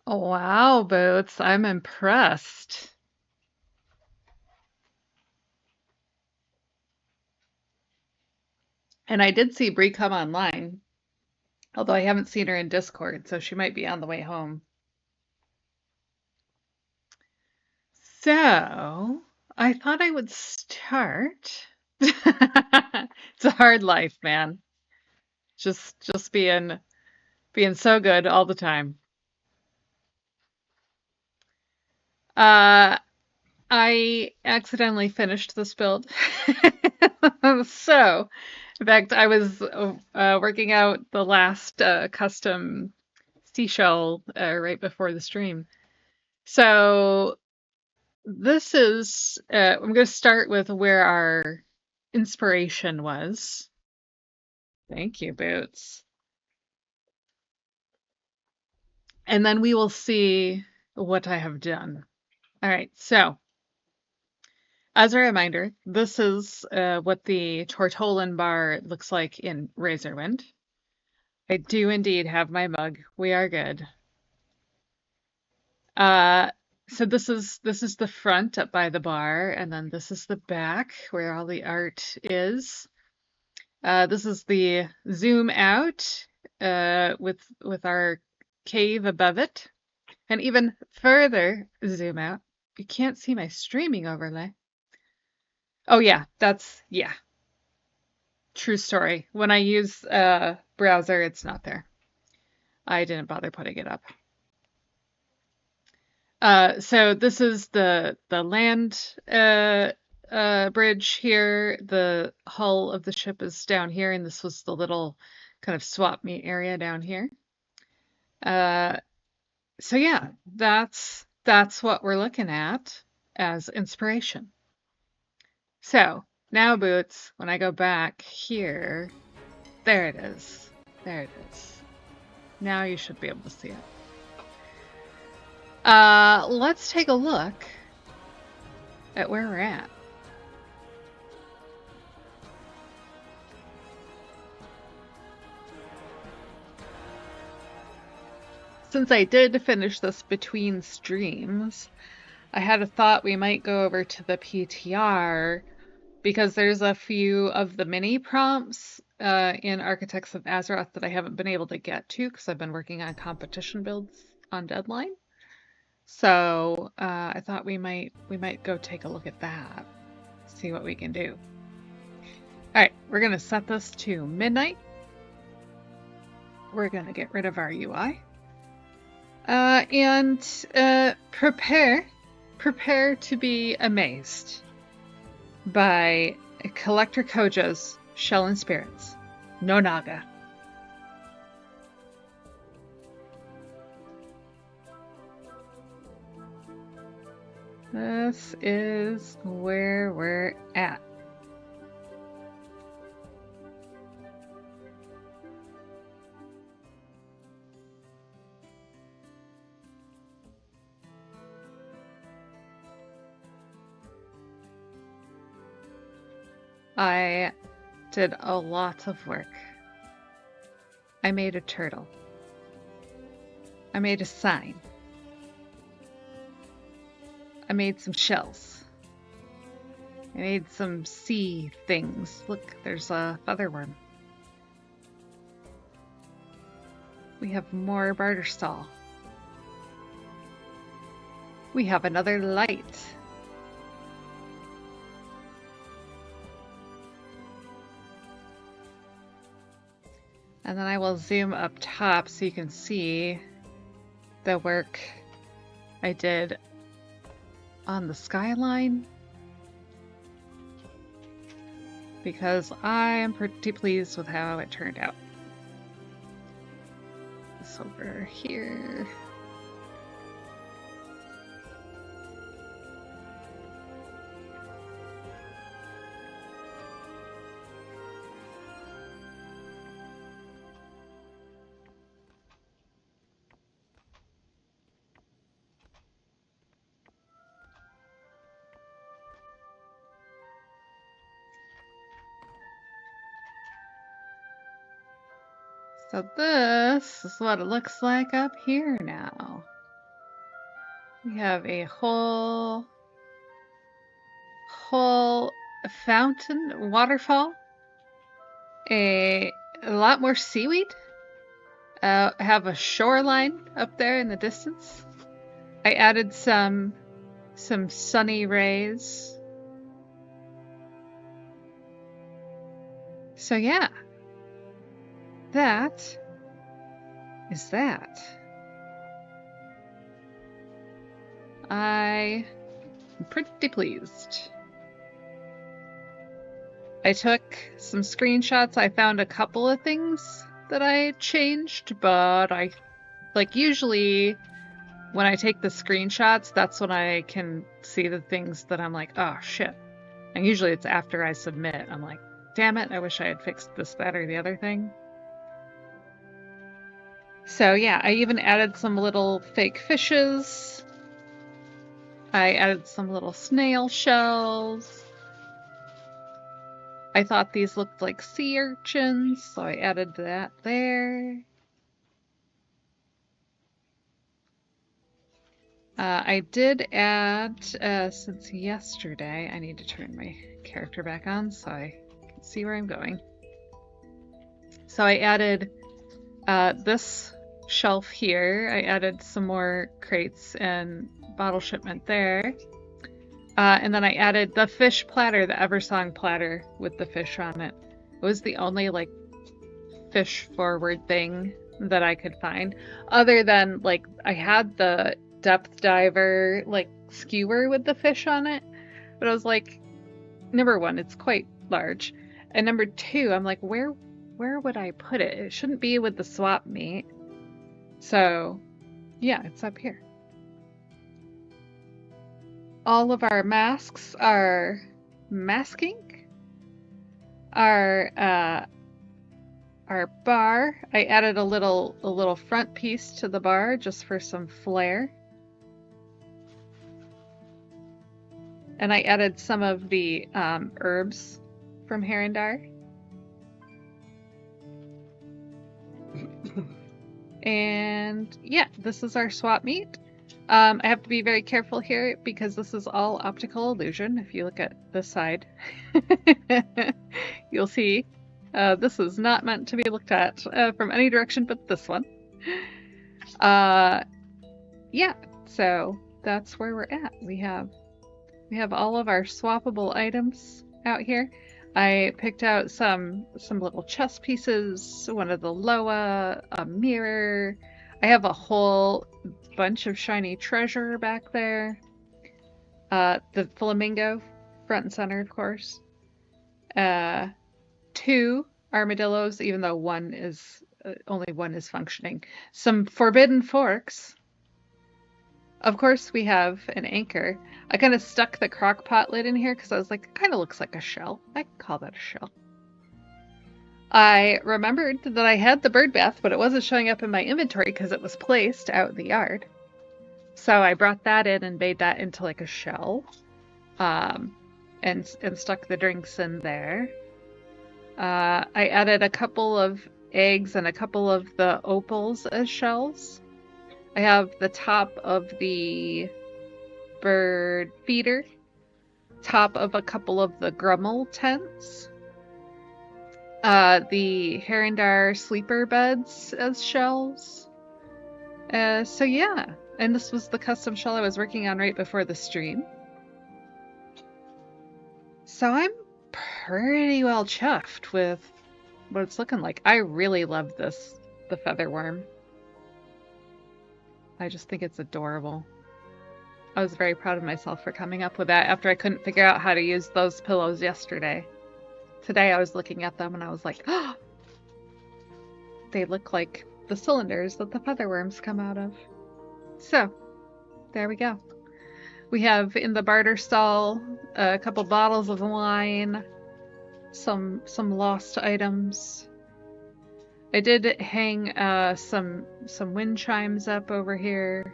Oh, wow, Boots. I'm impressed. And I did see Bree come online, although I haven't seen her in Discord, so she might be on the way home. So, I thought I would start. It's a hard life, man. Just being so good all the time. Uh, I accidentally finished this build. So, in fact, I was working out the last custom seashell right before the stream. So, I'm going to start with where our inspiration was. Thank you, Boots. And then we will see what I have done. All right, so as a reminder, this is what the Tortollan bar looks like in Razorwind. I do indeed have my mug. We are good. Uh, so this is the front up by the bar, and then this is the back where all the art is. This is the zoom out with our cave above it, and even further zoom out. You can't see my streaming overlay. Oh yeah, yeah, true story. When I use browser, it's not there. I didn't bother putting it up. So this is the land bridge here. The hull of the ship is down here, and this was the little kind of swap meet area down here. Uh, so yeah, that's what we're looking at as inspiration. So now, Boots, when I go back here, there it is. There it is. Now you should be able to see it. Let's take a look at where we're at. Since I did finish this between streams, I had a thought we might go over to the PTR because there's a few of the mini prompts in Architects of Azeroth that I haven't been able to get to because I've been working on competition builds on deadline. So I thought we might go take a look at that, see what we can do. All right, we're gonna set this to midnight. We're gonna get rid of our UI. And prepare to be amazed by Collector Kojo's Shell and Spirits, no Naga. This is where we're at. I did a lot of work. I made a turtle. I made a sign. I made some shells. I made some sea things. Look, there's a featherworm. We have more barter stall. We have another light. And then I will zoom up top so you can see the work I did on the skyline, because I am pretty pleased with how it turned out. This over here. So this is what it looks like up here now. We have a whole fountain, waterfall, a lot more seaweed. I have a shoreline up there in the distance. I added some sunny rays. So yeah, that is that. I'm pretty pleased. I took some screenshots. I found a couple of things that I changed, but I like usually when I take the screenshots, that's when I can see the things that I'm like, oh shit. And usually it's after I submit. I'm like, damn it, I wish I had fixed this, that, or the other thing. So yeah, I even added some little fake fishes. I added some little snail shells. I thought these looked like sea urchins, so I added that there. I did add, since yesterday, I need to turn my character back on so I can see where I'm going. So I added this shelf here. I added some more crates and bottle shipment there. And then I added the fish platter, the Eversong platter with the fish on it. It was the only like fish forward thing that I could find. Other than like I had the depth diver like skewer with the fish on it, but I was like, number one, it's quite large. And number two, I'm like, where would I put it? It shouldn't be with the swap meat. So yeah, it's up here. All of our masks are masking. Our bar, I added a little front piece to the bar just for some flair. And I added some of the herbs from Herondar. And yeah, this is our swap meet. I have to be very careful here because this is all optical illusion. If you look at this side, you'll see this is not meant to be looked at from any direction but this one. Yeah, so that's where we're at. We have all of our swappable items out here. I picked out some little chess pieces, one of the Loa, a mirror. I have a whole bunch of shiny treasure back there. The flamingo, front and center, of course. 2 armadillos, even though only one is functioning. Some forbidden forks. Of course, we have an anchor. I kind of stuck the crock pot lid in here because I was like, it kind of looks like a shell. I can call that a shell. I remembered that I had the bird bath, but it wasn't showing up in my inventory because it was placed out in the yard. So I brought that in and made that into like a shell, and stuck the drinks in there. I added a couple of eggs and a couple of the opals as shells. I have the top of the bird feeder, top of a couple of the Grummel tents, the Herondar sleeper beds as shells. So yeah, and this was the custom shell I was working on right before the stream. So I'm pretty well chuffed with what it's looking like. I really love this, the featherworm. I just think it's adorable. I was very proud of myself for coming up with that after I couldn't figure out how to use those pillows yesterday. Today I was looking at them and I was like, oh, they look like the cylinders that the featherworms come out of. So, there we go. We have in the barter stall a couple bottles of wine, some lost items. I did hang some wind chimes up over here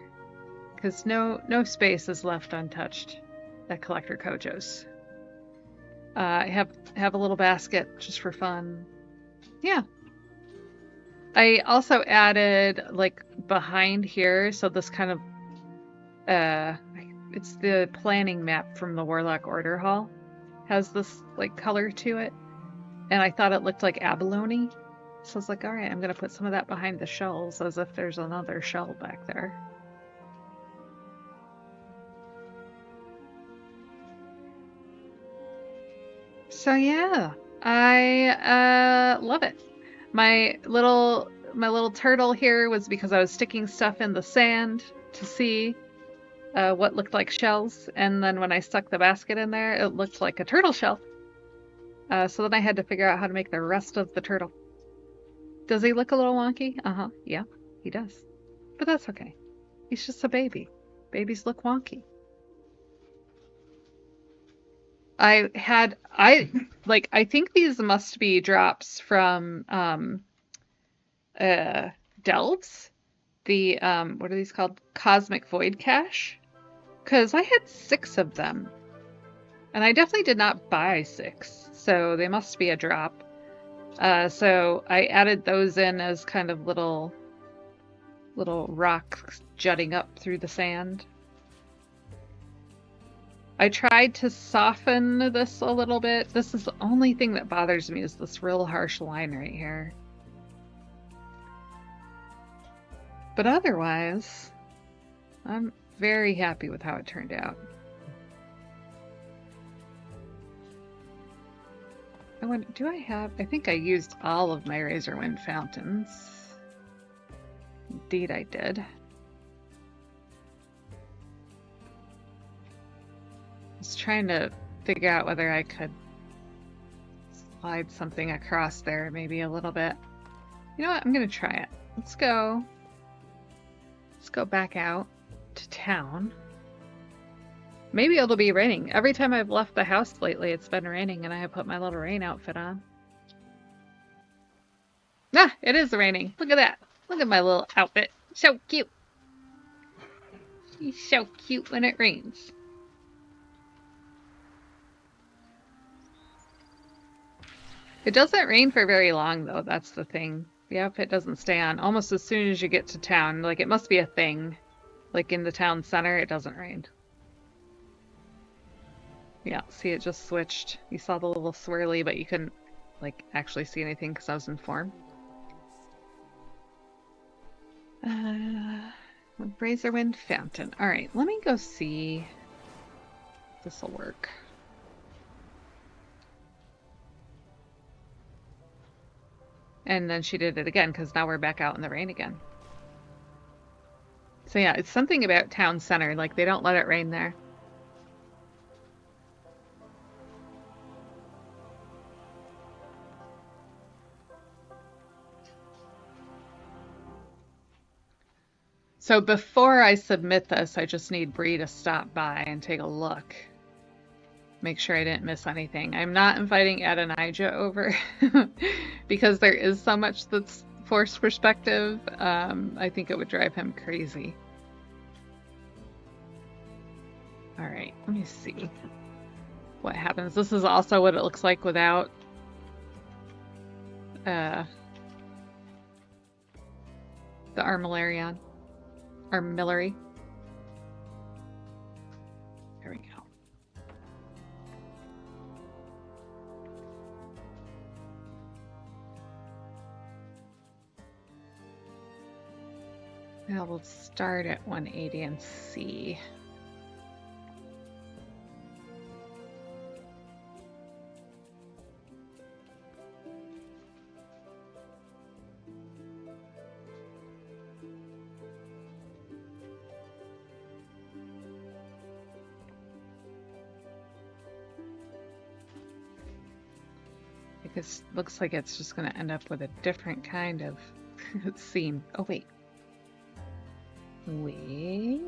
because no space is left untouched at Collector Kojo's. I have a little basket just for fun. Yeah. I also added like behind here, so this kind of uh, it's the planning map from the Warlock Order Hall. Has this like color to it, and I thought it looked like abalone. So I was like, all right, I'm gonna put some of that behind the shells as if there's another shell back there. So yeah, I love it. My little turtle here was because I was sticking stuff in the sand to see what looked like shells, and then when I stuck the basket in there, it looked like a turtle shell. So then I had to figure out how to make the rest of the turtle. Does he look a little wonky? Uh-huh. Yeah, he does. But that's okay. He's just a baby. Babies look wonky. I think these must be drops from uh Delves. The what are these called? Cosmic Void Cache. Because I had 6 of them. And I definitely did not buy 6. So they must be a drop. So I added those in as kind of little rocks jutting up through the sand. I tried to soften this a little bit. This is the only thing that bothers me is this real harsh line right here. But otherwise, I'm very happy with how it turned out. I wonder, I think I used all of my Razorwind fountains. Indeed I did. I was trying to figure out whether I could slide something across there maybe a little bit. You know what? I'm gonna try it. Let's go back out to town. Maybe it'll be raining. Every time I've left the house lately, it's been raining, and I have put my little rain outfit on. Ah, it is raining. Look at that. Look at my little outfit. So cute. She's so cute when it rains. It doesn't rain for very long, though. That's the thing. The outfit doesn't stay on almost as soon as you get to town. Like, it must be a thing. Like, in the town center, it doesn't rain. Yeah, see, it just switched. You saw the little swirly, but you couldn't, like, actually see anything because I was in form. Razorwind Fountain. Alright, let me go see if this will work. And then she did it again, because now we're back out in the rain again. So yeah, it's something about town center. Like, they don't let it rain there. So before I submit this, I just need Bree to stop by and take a look. Make sure I didn't miss anything. I'm not inviting Adonijah over because there is so much that's forced perspective. I think it would drive him crazy. All right, let me see what happens. This is also what it looks like without the Armillarion. Armillary. There we go. Now we'll start at 180 and see. It looks like it's just going to end up with a different kind of scene. Oh, wait. Wait.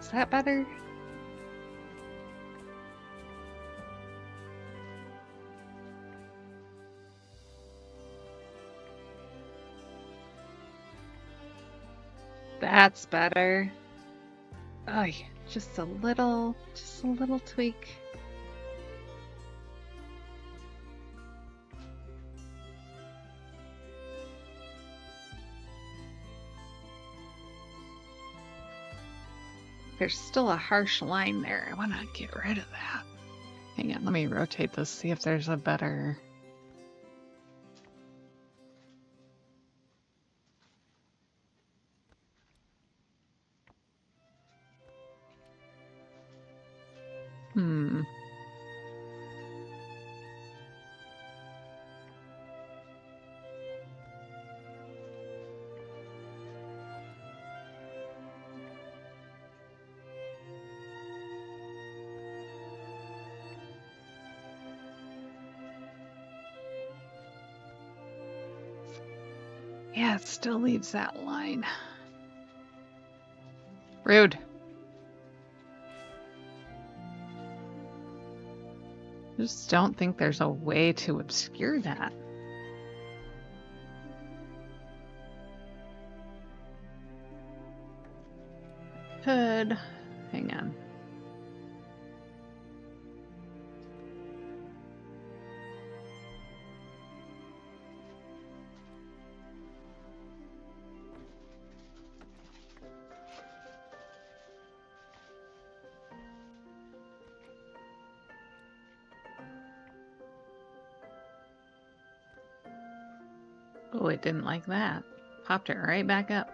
Is that better? That's better. Oh, just a little tweak. There's still a harsh line there. I want to get rid of that. Hang on, let me rotate this, see if there's a better... Yeah, it still leaves that line. Rude. I just don't think there's a way to obscure that. Could. Hang on. Oh, it didn't like that. Popped it right back up.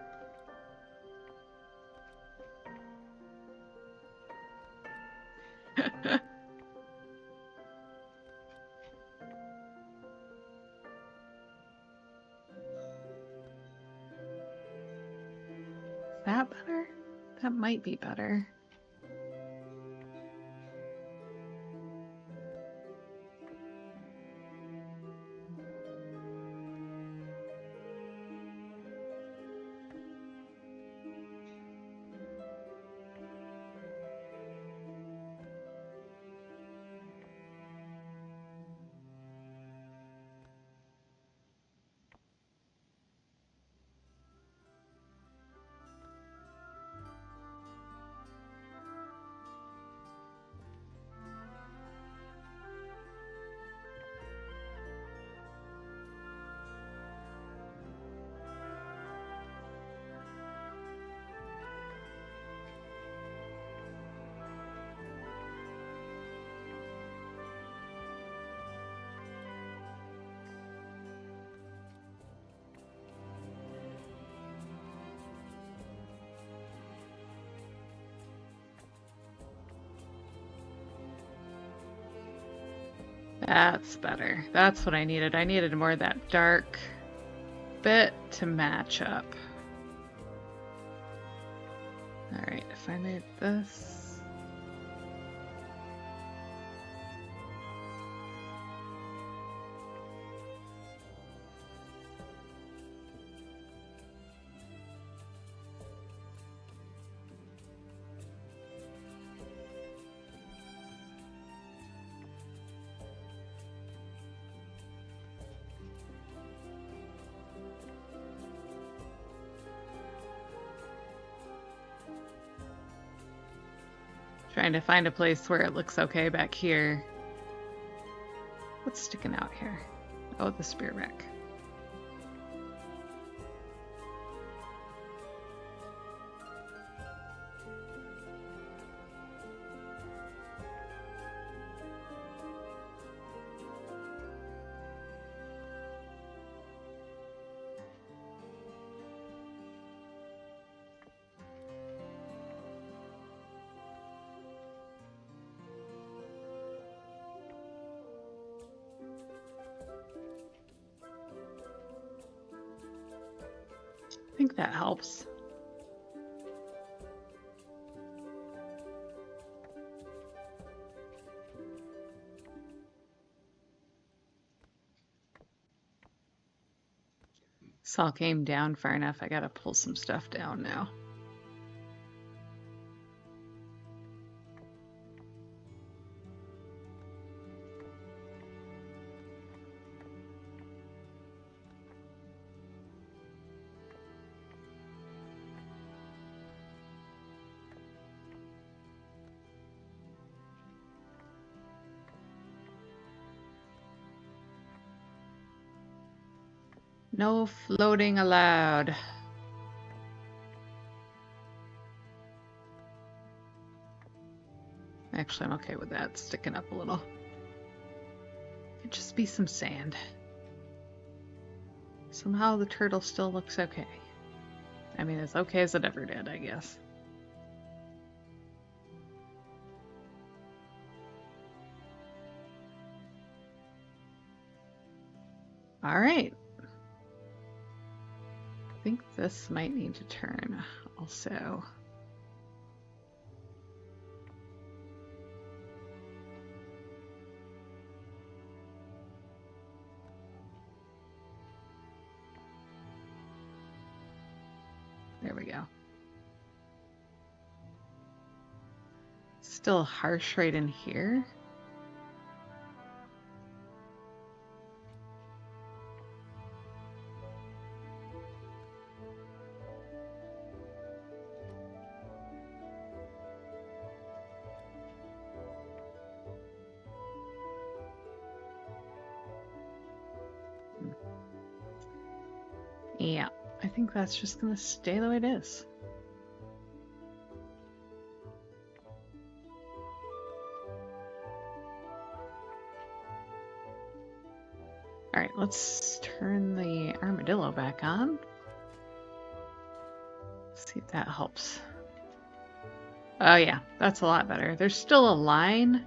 That better? That might be better. That's better. That's what I needed. I needed more of that dark bit to match up. Alright, if I made this... Trying to find a place where it looks okay back here. What's sticking out here? Oh, the spear wreck. I think that helps. This all came down far enough. I gotta pull some stuff down now. No floating allowed. Actually, I'm okay with that sticking up a little. It'd just be some sand. Somehow the turtle still looks okay. I mean, as okay as it ever did, I guess. All right. I think this might need to turn also. There we go. Still harsh right in here. Yeah, I think that's just gonna stay the way it is. All right, let's turn the armadillo back on. See if that helps. Oh yeah, that's a lot better. There's still a line,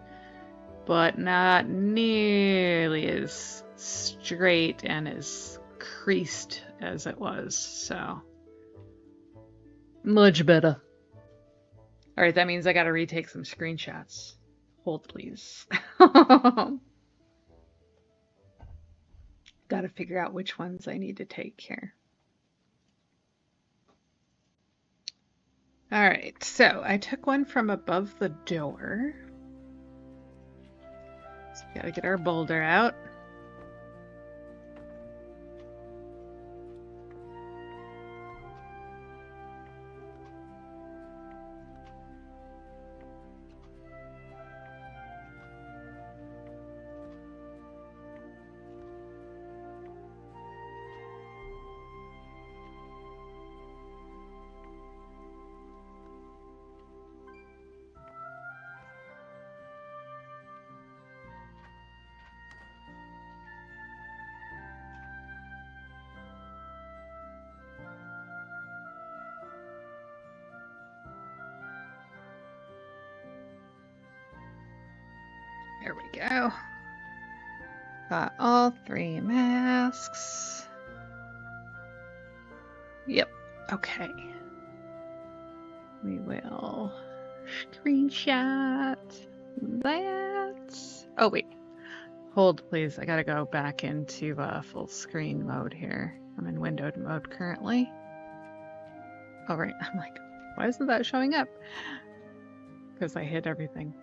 but not nearly as straight and as creased as it was, so much better. All right, that means I gotta retake some screenshots. Hold, please. Gotta figure out which ones I need to take here. All right, so I took one from above the door. So we gotta get our boulder out. There we go. Got all 3 masks. Yep, okay. We will screenshot that. Oh, wait. Hold, please. I gotta go back into full screen mode here. I'm in windowed mode currently. Oh, right. I'm like, why isn't that showing up? Because I hid everything.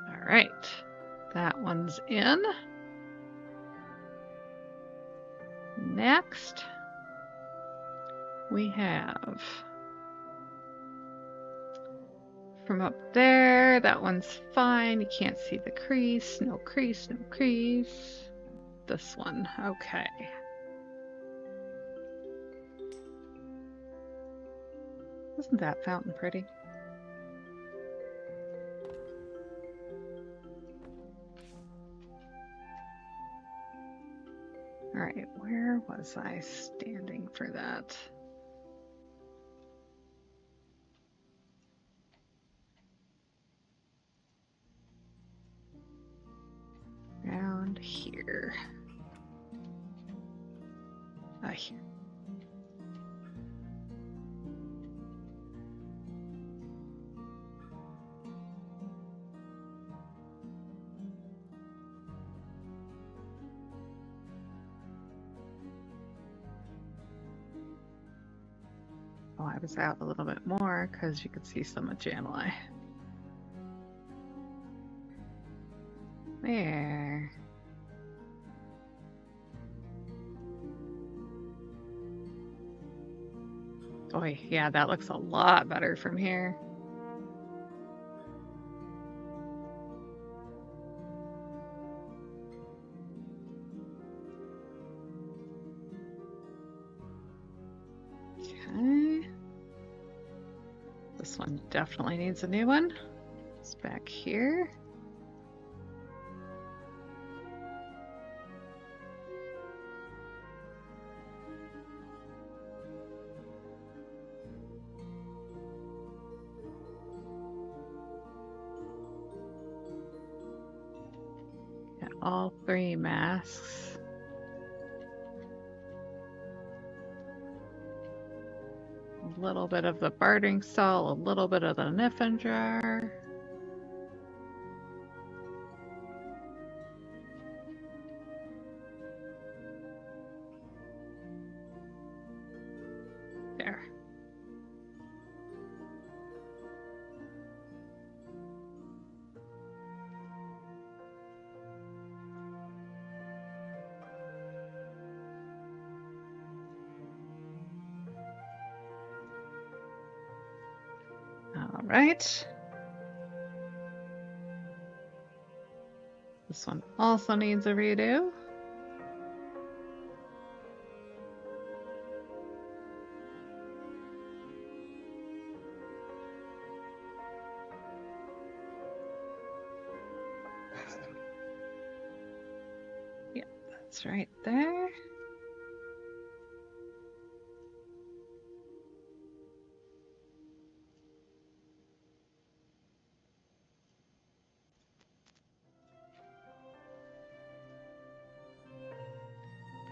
All right, that one's in. Next, we have from up there, that one's fine. You can't see the crease. No crease, no crease. This one, okay. Isn't that fountain pretty? All right, where was I standing for that? Around here. Here. Oh, I was out a little bit more because you could see some of Janelai. There. Oh, yeah, that looks a lot better from here. Okay. This one definitely needs a new one. It's back here. Got all 3 masks. A little bit of the bartering stall, a little bit of the Niffin jar. There. All right. This one also needs a redo. Yeah, that's right there.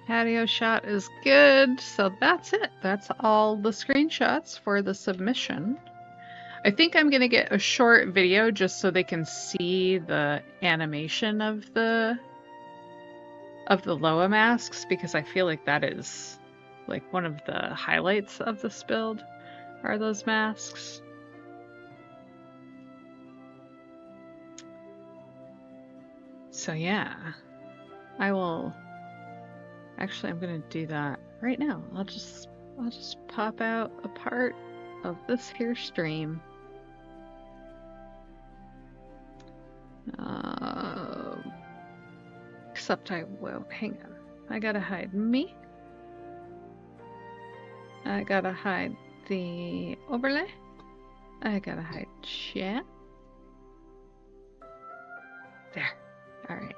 Patio shot is good, so that's it. That's all the screenshots for the submission. I think I'm gonna get a short video just so they can see the animation of the Loa masks, because I feel like that is like one of the highlights of this build are those masks. So yeah, I will. Actually, I'm gonna do that right now. I'll just pop out a part of this here stream. Except I will. Hang on. I gotta hide me. I gotta hide the overlay. I gotta hide chat. There. All right.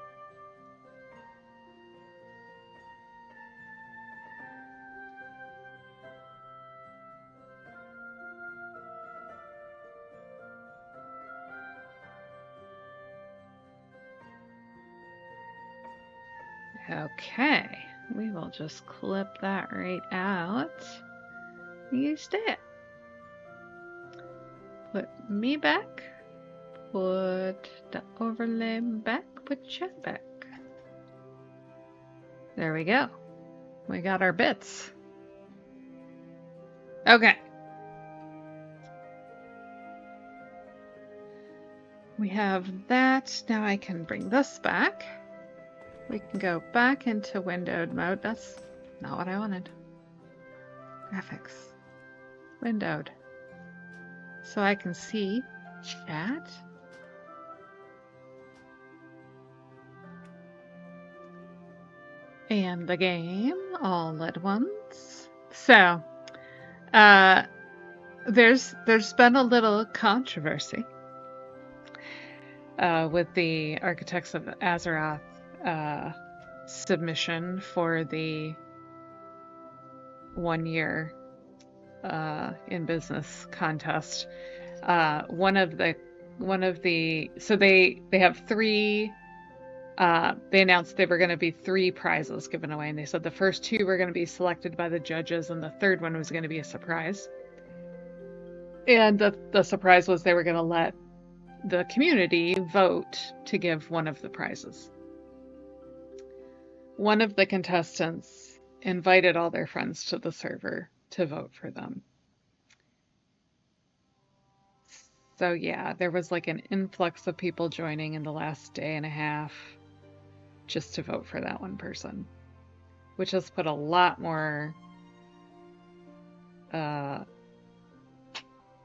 Okay, we will just clip that right out. Use that. Put me back. Put the overlay back. Put chat back. There we go. We got our bits. Okay. We have that. Now I can bring this back. We can go back into windowed mode. That's not what I wanted. Graphics. Windowed. So I can see chat. And the game all at once. So, there's been a little controversy with the Architects of Azeroth submission for the 1 year in business contest. So they have 3. They announced there were going to be 3 prizes given away, and they said the first 2 were going to be selected by the judges, and the third one was going to be a surprise. And the surprise was they were going to let the community vote to give one of the prizes. One of the contestants invited all their friends to the server to vote for them. So yeah, there was like an influx of people joining in the last day and a half just to vote for that one person, which has put a lot more uh,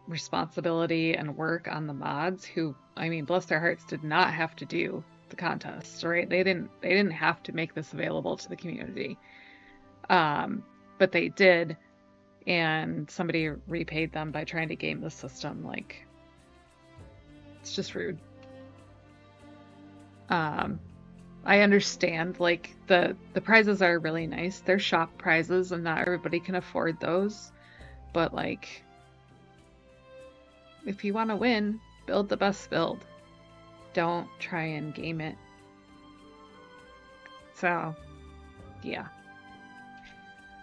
responsibility and work on the mods who, I mean, bless their hearts, did not have to do the contest, right? They didn't have to make this available to the community. But they did, and somebody repaid them by trying to game the system. Like, it's just rude. I understand, like, the prizes are really nice. They're shop prizes, and not everybody can afford those. But, like, if you want to win, build the best build. Don't try and game it. So, yeah.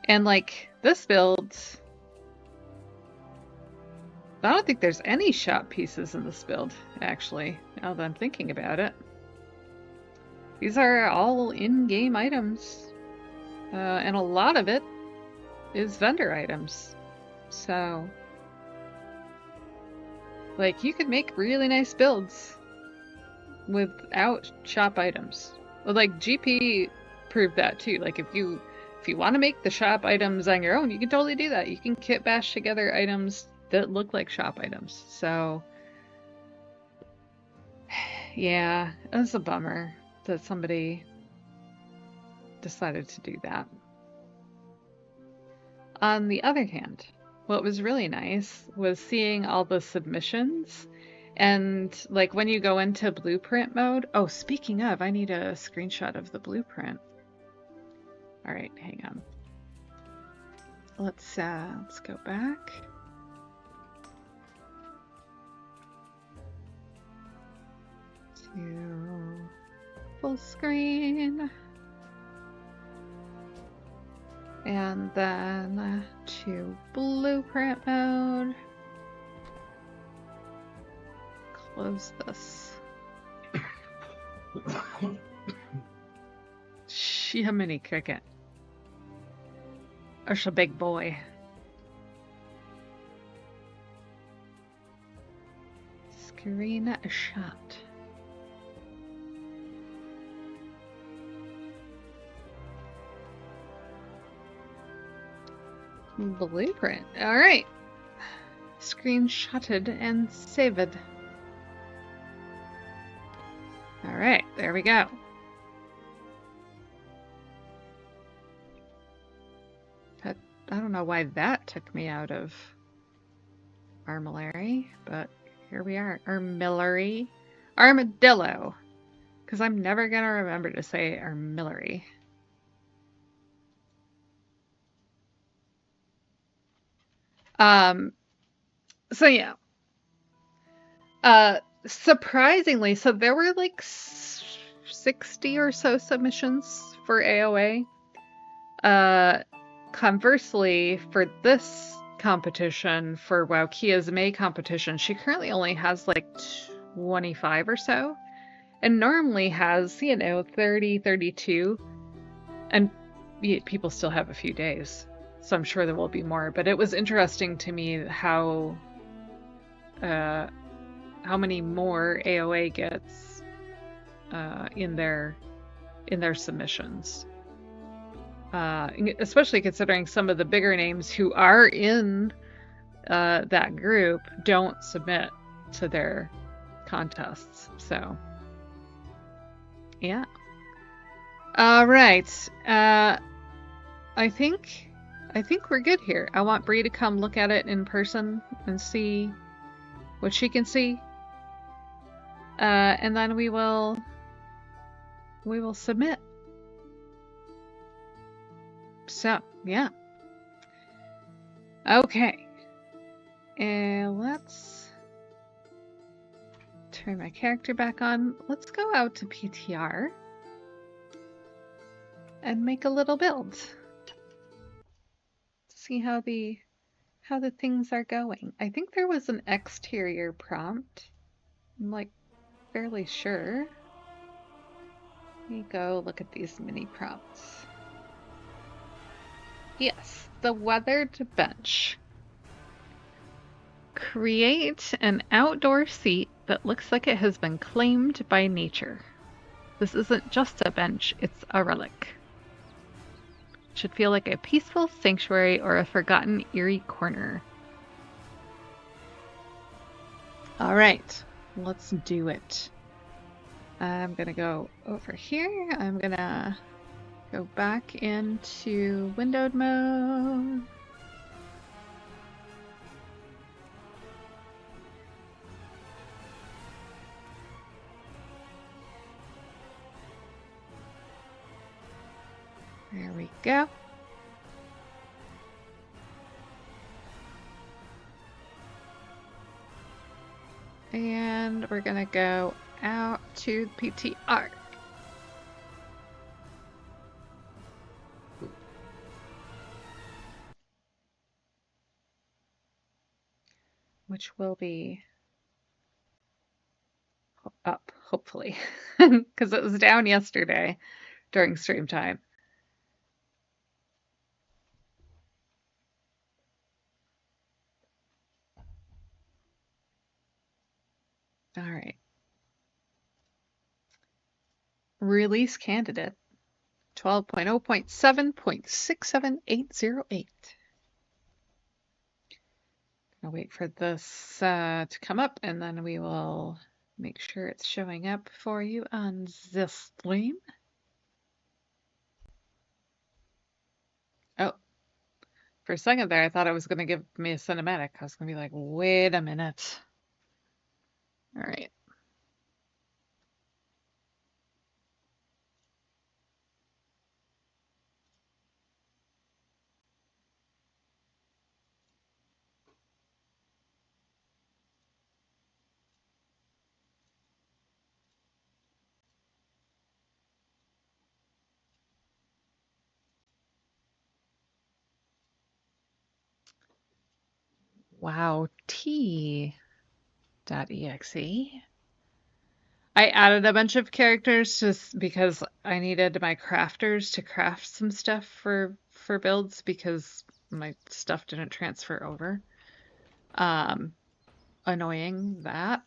And, like, this build, I don't think there's any shop pieces in this build, actually, now that I'm thinking about it. These are all in-game items, and a lot of it is vendor items. So, like, you could make really nice builds without shop items. Well, like, GP proved that too. Like, if you want to make the shop items on your own, you can totally do that. You can kit bash together items that look like shop items. So, yeah, it was a bummer that somebody decided to do that. On the other hand, what was really nice was seeing all the submissions, and like when you go into blueprint mode. Oh, speaking of, I need a screenshot of the blueprint. All right, hang on. Let's go back. To full screen. And then to blueprint mode. Close this. Mini cricket. There's a big boy. Screen shot. Blueprint. All right. Screenshotted and saved. All right, there we go. I don't know why that took me out of Armillary, but here we are. Armillary. Armadillo. Because I'm never going to remember to say Armillary. So yeah. Surprisingly, so there were like 60 or so submissions for AOA. Conversely, for this competition, for Wowkea's May competition, she currently only has like 25 or so, and normally has, 30, 32, and people still have a few days, so I'm sure there will be more. But it was interesting to me how many more AOA gets in their submissions. Especially considering some of the bigger names who are in that group don't submit to their contests. So, yeah. All right. I think we're good here. I want Bree to come look at it in person and see what she can see, and then we will submit. So, yeah. Okay. And let's turn my character back on. Let's go out to PTR and make a little build. See how the things are going. I think there was an exterior prompt. I'm like fairly sure. Let me go look at these mini prompts. Yes, the weathered bench. Create an outdoor seat that looks like it has been claimed by nature. This isn't just a bench, it's a relic. should feel like a peaceful sanctuary or a forgotten, eerie corner. All right, let's do it. I'm gonna go over here. I'm gonna go back into windowed mode. There we go. And we're gonna go out to PTR. Which will be up, hopefully, because it was down yesterday during stream time. All right. Release candidate 12.0.7.67808. I'll wait for this to come up and then we will make sure it's showing up for you on this stream. Oh, for a second there, I thought it was going to give me a cinematic. I was going to be like, wait a minute. All right. Wowkea May.exe. I added a bunch of characters just because I needed my crafters to craft some stuff for builds because my stuff didn't transfer over. Annoying that.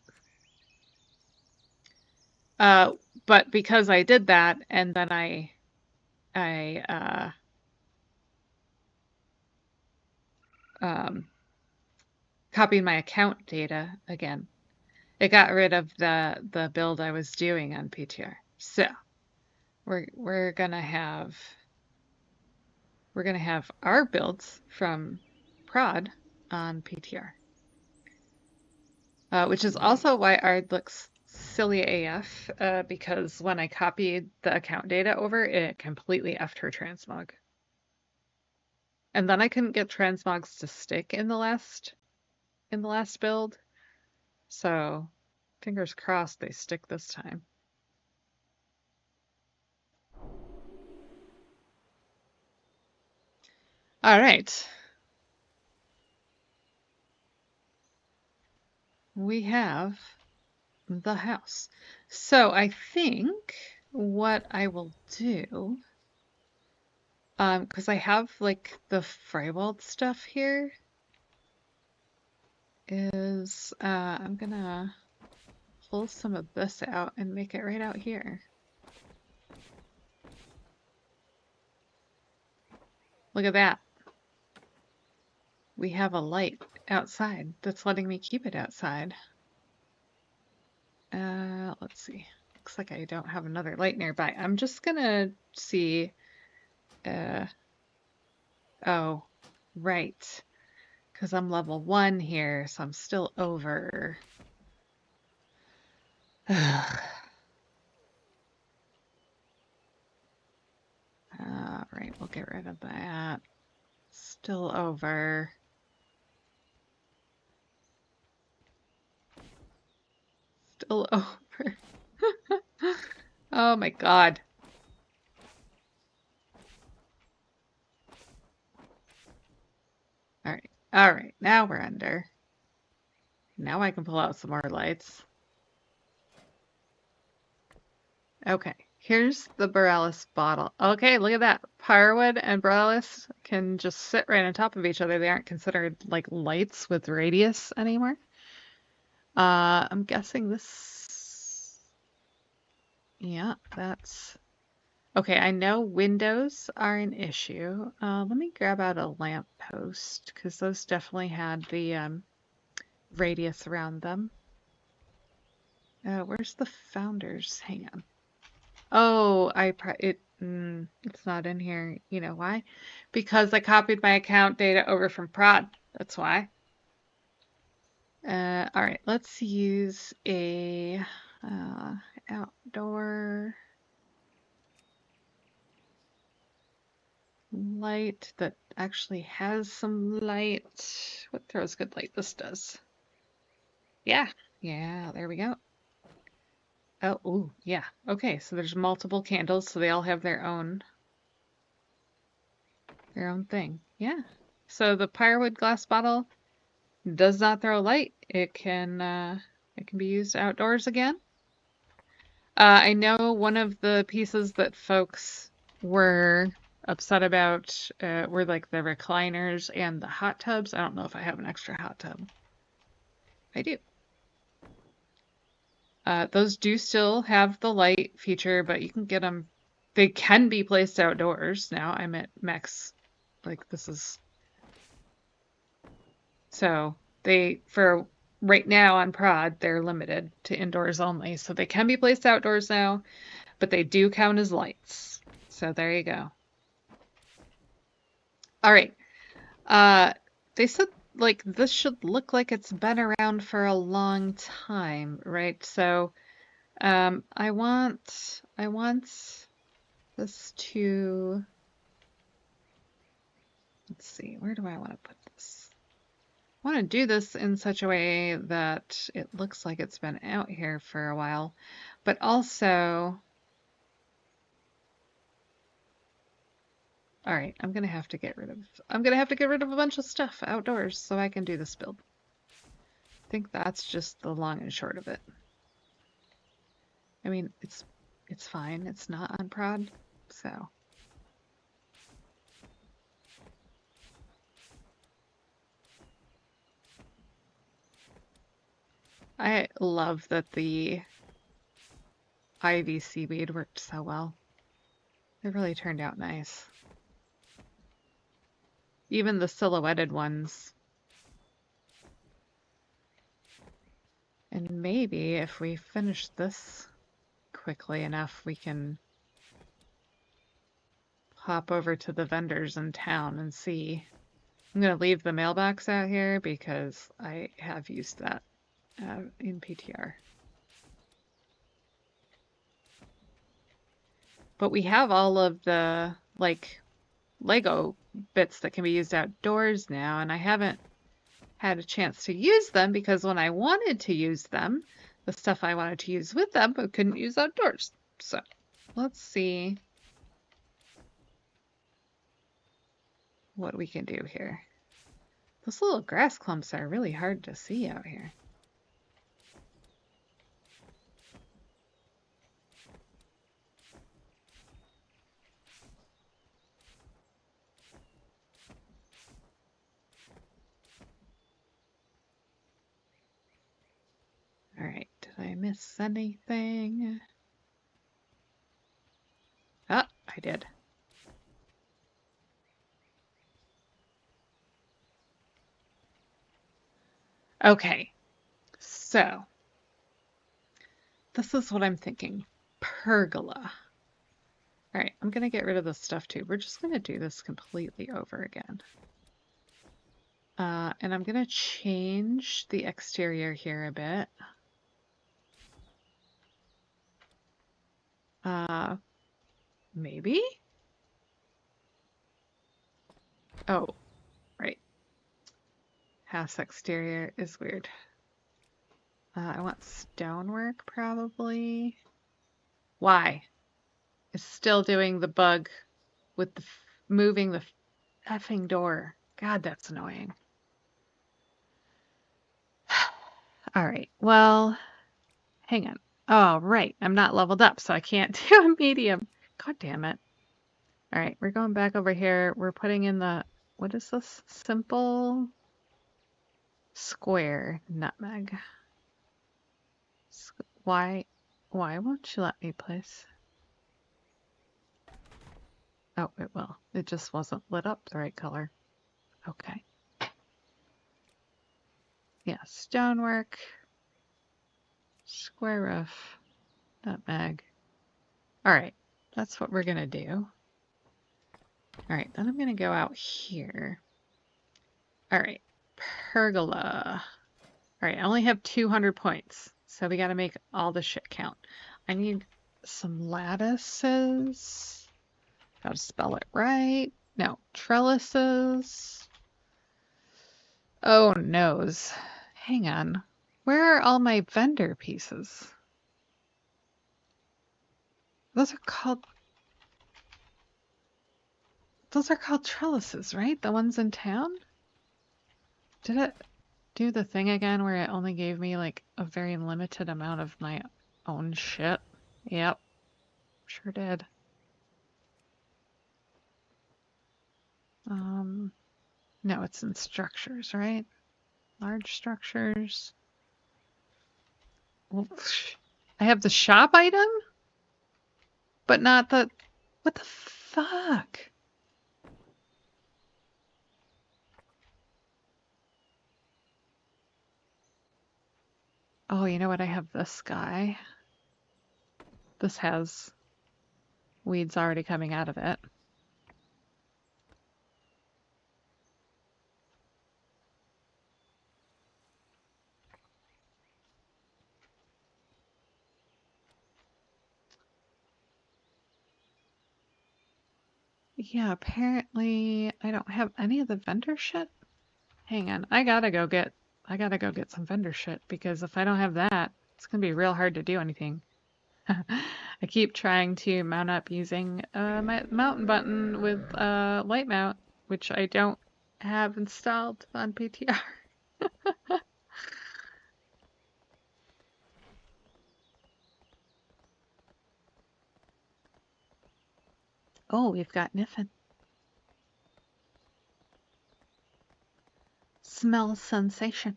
But because I did that and then I copied my account data again, it got rid of the build I was doing on PTR. So we're gonna have our builds from prod on PTR, which is also why ours looks silly AF, because when I copied the account data over, it completely effed her transmog. And then I couldn't get transmogs to stick in the last build. So fingers crossed they stick this time. All right. We have the house. So I think what I will do, because I have like the Freiwald stuff here, is I'm gonna pull some of this out and make it right out here. Look at that. We have a light outside that's letting me keep it outside. Let's see. Looks like I don't have another light nearby. I'm just gonna see. Oh, right. Because I'm level 1 here, so I'm still over. Right, we'll get rid of that. Still over. Still over. Oh my God. All right. All right. Now we're under. Now I can pull out some more lights. Okay. Here's the Borealis bottle. Okay, look at that. Firewood and Borealis can just sit right on top of each other. They aren't considered like lights with radius anymore. I'm guessing this. Yeah, that's Okay, I know windows are an issue. Let me grab out a lamp post because those definitely had the radius around them. Where's the founders? Hang on. Oh, it's not in here. You know why? Because I copied my account data over from prod. That's why. All right, let's use a uh, outdoor light that actually has some light. What throws good light? This does. Yeah, yeah, there we go. Oh, ooh, yeah. Okay, so there's multiple candles, so they all have their own thing. Yeah. So the firewood glass bottle does not throw light. It can be used outdoors again. I know one of the pieces that folks were upset about were like the recliners and the hot tubs. I don't know if I have an extra hot tub. I do. Those do still have the light feature, but you can get them. They can be placed outdoors now. I'm at max. Like this is so for right now on prod, they're limited to indoors only. So they can be placed outdoors now, but they do count as lights. So there you go. All right. Uh, they said like this should look like it's been around for a long time, right? So I want this to, let's see, where do I want to put this? I want to do this in such a way that it looks like it's been out here for a while, but also, all right, I'm gonna have to get rid of a bunch of stuff outdoors so I can do this build. I think that's just the long and short of it. I mean, it's fine. It's not on prod, so. I love that the ivy seaweed worked so well. It really turned out nice. Even the silhouetted ones. And maybe if we finish this quickly enough, we can hop over to the vendors in town and see. I'm going to leave the mailbox out here because I have used that in PTR. But we have all of the like Lego bits that can be used outdoors now, and I haven't had a chance to use them because when I wanted to use them, the stuff I wanted to use with them, I couldn't use outdoors. So let's see what we can do here. Those little grass clumps are really hard to see out here. All right, did I miss anything? Oh, I did. Okay, so this is what I'm thinking. Pergola. All right, I'm gonna get rid of this stuff too. We're just gonna do this completely over again. And I'm gonna change the exterior here a bit. Maybe? Oh, right. House exterior is weird. I want stonework probably. Why? It's still doing the bug with the moving the effing door. God, that's annoying. All right, well, hang on. Oh, right. I'm not leveled up, so I can't do a medium. God damn it. All right, we're going back over here. We're putting in the, what is this? Simple square nutmeg. Why won't you let me place? Oh, it will. It just wasn't lit up the right color. Okay. Yeah, stonework, square roof, nutmeg. All right, that's what we're gonna do. All right, then I'm gonna go out here. All right, pergola. All right, I only have 200 points, so we gotta make all the shit count. I need some lattices. Gotta spell it right. No, trellises. Oh, noes. Hang on. Where are all my vendor pieces? Those are called trellises, right? The ones in town? Did it do the thing again where it only gave me like a very limited amount of my own shit? Yep, sure did. No, it's in structures, right? Large structures. Well, I have the shop item, but not the... What the fuck? Oh, you know what? I have this guy. This has weeds already coming out of it. Yeah, apparently I don't have any of the vendor shit. Hang on, I gotta go get some vendor shit because if I don't have that, it's gonna be real hard to do anything. I keep trying to mount up using my mountain button with light mount, which I don't have installed on PTR. Oh, we've got Niffin. Smell sensation.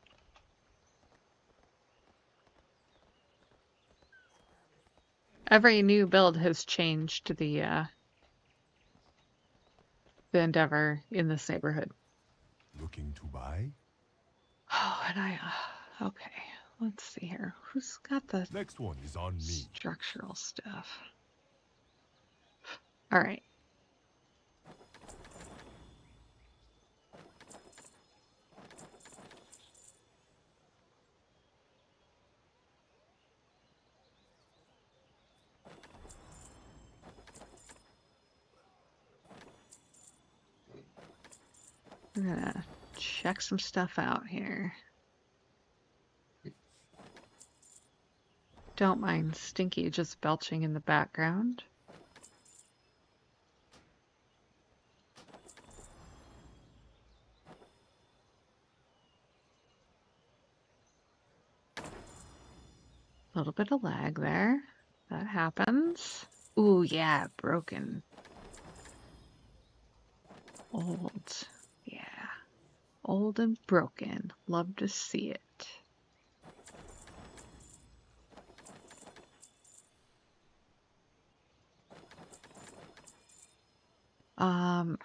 Every new build has changed the endeavor in this neighborhood. Looking to buy? Oh, and okay, let's see here. Who's got the Next one is on me. structural stuff? All right. We're gonna check some stuff out here. Don't mind Stinky just belching in the background. A little bit of lag there. That happens. Ooh, yeah, broken. Old. Yeah. Old and broken. Love to see it.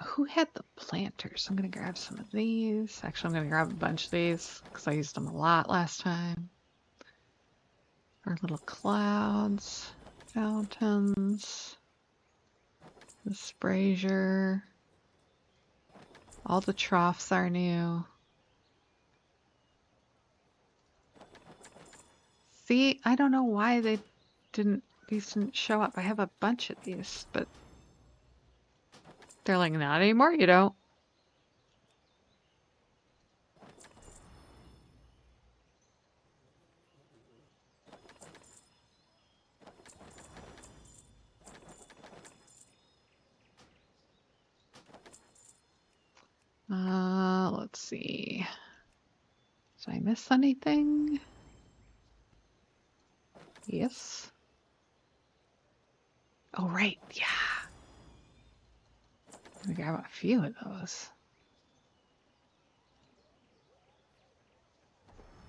Who had the planters? I'm gonna grab some of these. Actually, I'm gonna grab a bunch of these because I used them a lot last time. Our little clouds, fountains, the sprazier. All the troughs are new. See, I don't know why these didn't show up. I have a bunch of these, but they're like, not anymore, you don't. Let's see. Did I miss anything? Yes. Oh, right. Yeah. I grab a few of those.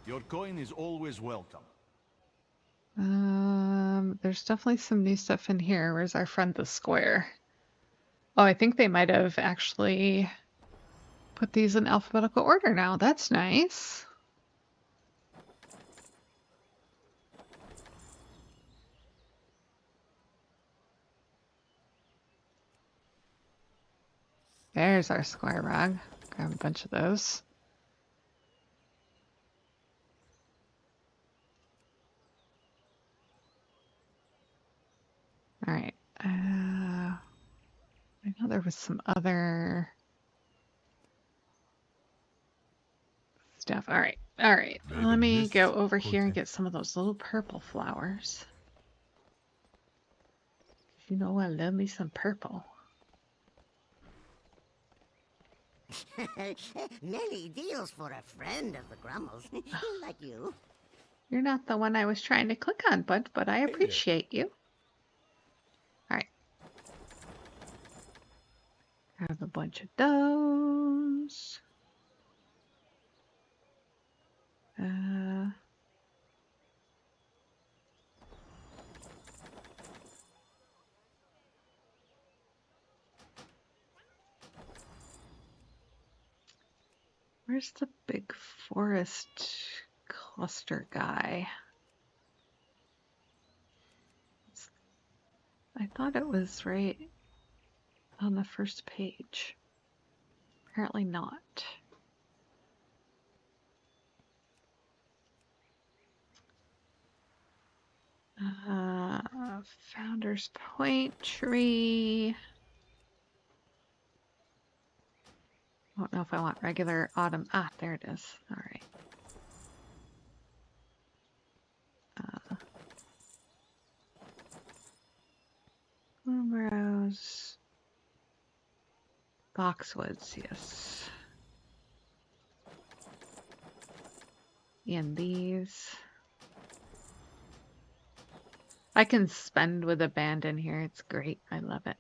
Your coin is always welcome. There's definitely some new stuff in here. Where's our friend the square? Oh, I think they might have actually put these in alphabetical order now. That's nice. There's our square rug. Grab a bunch of those. All right. I know there was some other stuff. All right. All right. May the Let me mists go over here and protect. get some of those little purple flowers. You know I love me some purple. Many deals for a friend of the Grummles, like you. You're not the one I was trying to click on, bud, but I Hey there. appreciate you. All right. Have a bunch of those. Where's the big forest cluster guy? I thought it was right on the first page. Apparently not. Founder's Point tree. I don't know if I want regular autumn. Ah, there it is. All right. Rose. Boxwoods, yes. And these. I can spend with abandon here. It's great. I love it.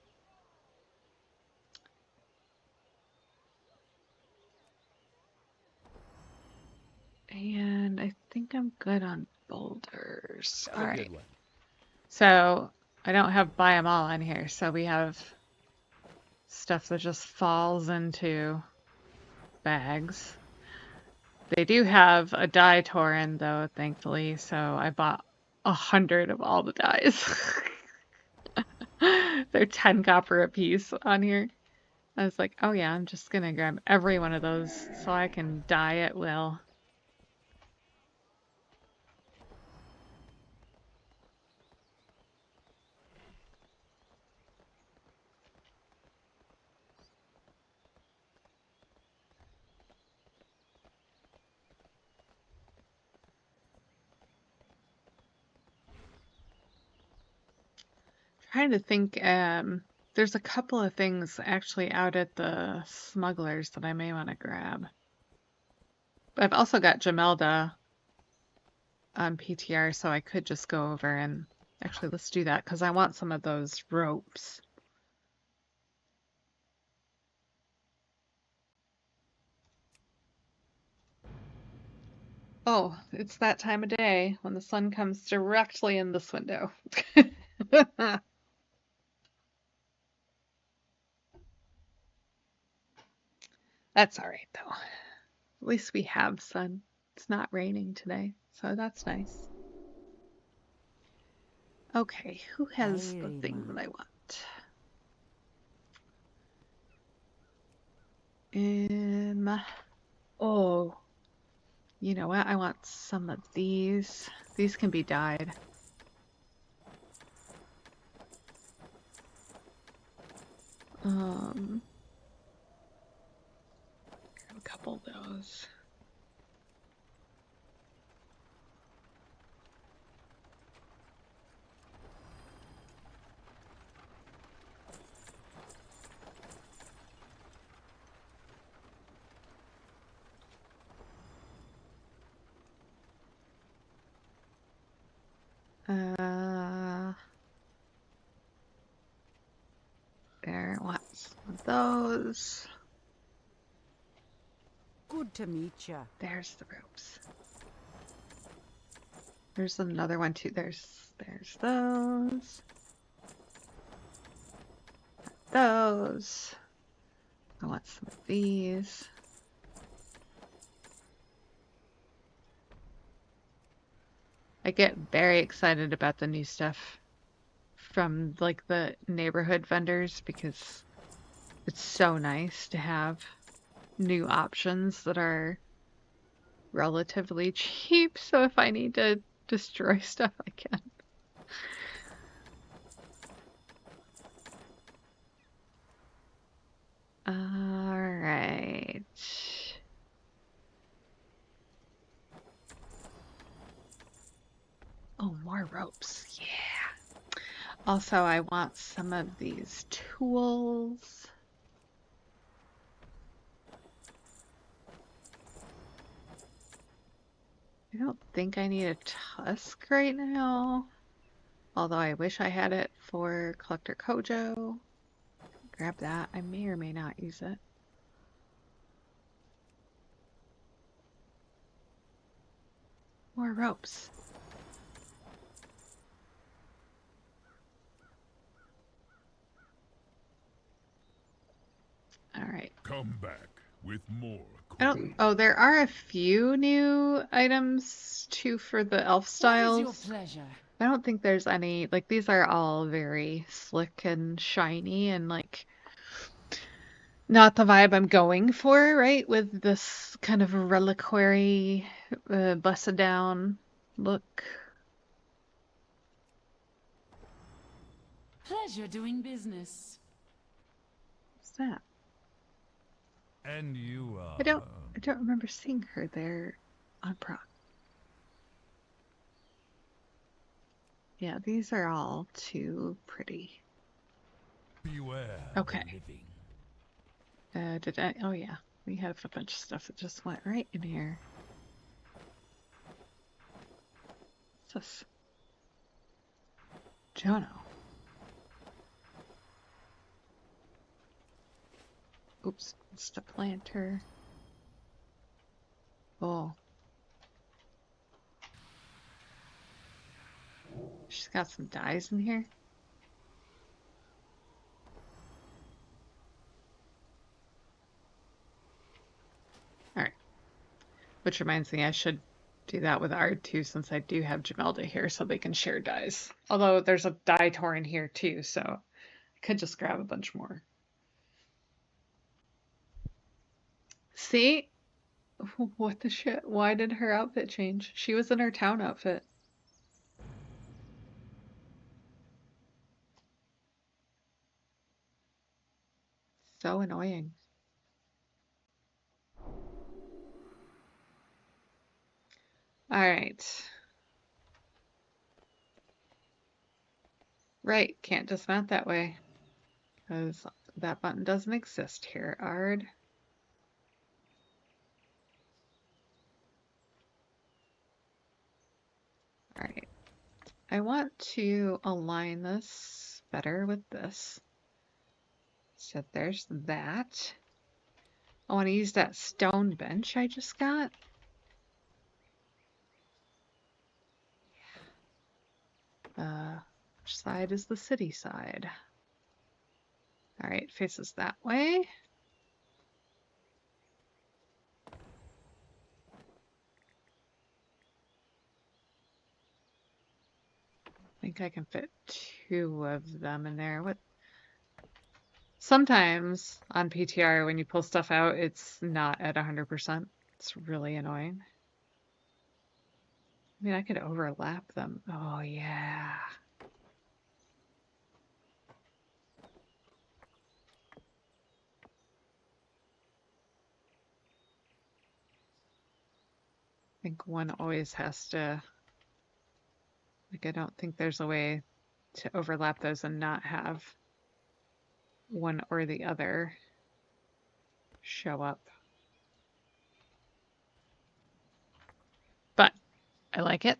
And I think I'm good on boulders. All right. So I don't have buy 'em all on here. So we have stuff that just falls into bags. They do have a dye Torrent though, thankfully. So I bought 100 of all the dyes. They're 10 copper a piece on here. I was like, oh yeah, I'm just gonna grab every one of those so I can dye at will. Trying to think, there's a couple of things actually out at the smugglers that I may want to grab. But I've also got Jamelda on PTR, so I could just go over and actually let's do that because I want some of those ropes. Oh, it's that time of day when the sun comes directly in this window. That's all right though. At least we have sun. It's not raining today, so that's nice. Okay, who has the thing that I want? Oh, you know what? I want some of these. These can be dyed. Grab a couple of those. There, I want some of those. Good to meet you. There's the ropes. There's another one too. There's those. those. I want some of these. I get very excited about the new stuff from like the neighborhood vendors because it's so nice to have new options that are relatively cheap. So if I need to destroy stuff, I can. All right. Oh, more ropes. Yeah. Also, I want some of these tools. I don't think I need a tusk right now. Although I wish I had it for Collector Kojo. Grab that. I may or may not use it. More ropes. All right. Come back with more. Oh, there are a few new items too for the elf What is styles. your pleasure? I don't think there's any, like these are all very slick and shiny and like not the vibe I'm going for, right? With this kind of reliquary, busted down look. Pleasure doing business. What's that? And you, I don't remember seeing her there on proc. Yeah, these are all too pretty. beware Okay. the living. Did I? Oh yeah, we had a bunch of stuff that just went right in here. What's this? Jono. Oops, it's the planter. Oh. She's got some dyes in here. Alright. Which reminds me, I should do that with Ard too, since I do have Jamelda here, so they can share dyes. Although there's a dye torrent here too, so I could just grab a bunch more. See? What the shit? Why did her outfit change? She was in her town outfit. So annoying. Alright. Right, can't dismount that way. Because that button doesn't exist here, Ard. Alright. I want to align this better with this. So there's that. I want to use that stone bench I just got. Which side is the city side? Alright, faces that way. I think I can fit 2 of them in there. What? Sometimes on PTR when you pull stuff out, it's not at 100%. It's really annoying. I mean, I could overlap them. Oh, yeah. I think one always has to, like, I don't think there's a way to overlap those and not have one or the other show up. But I like it.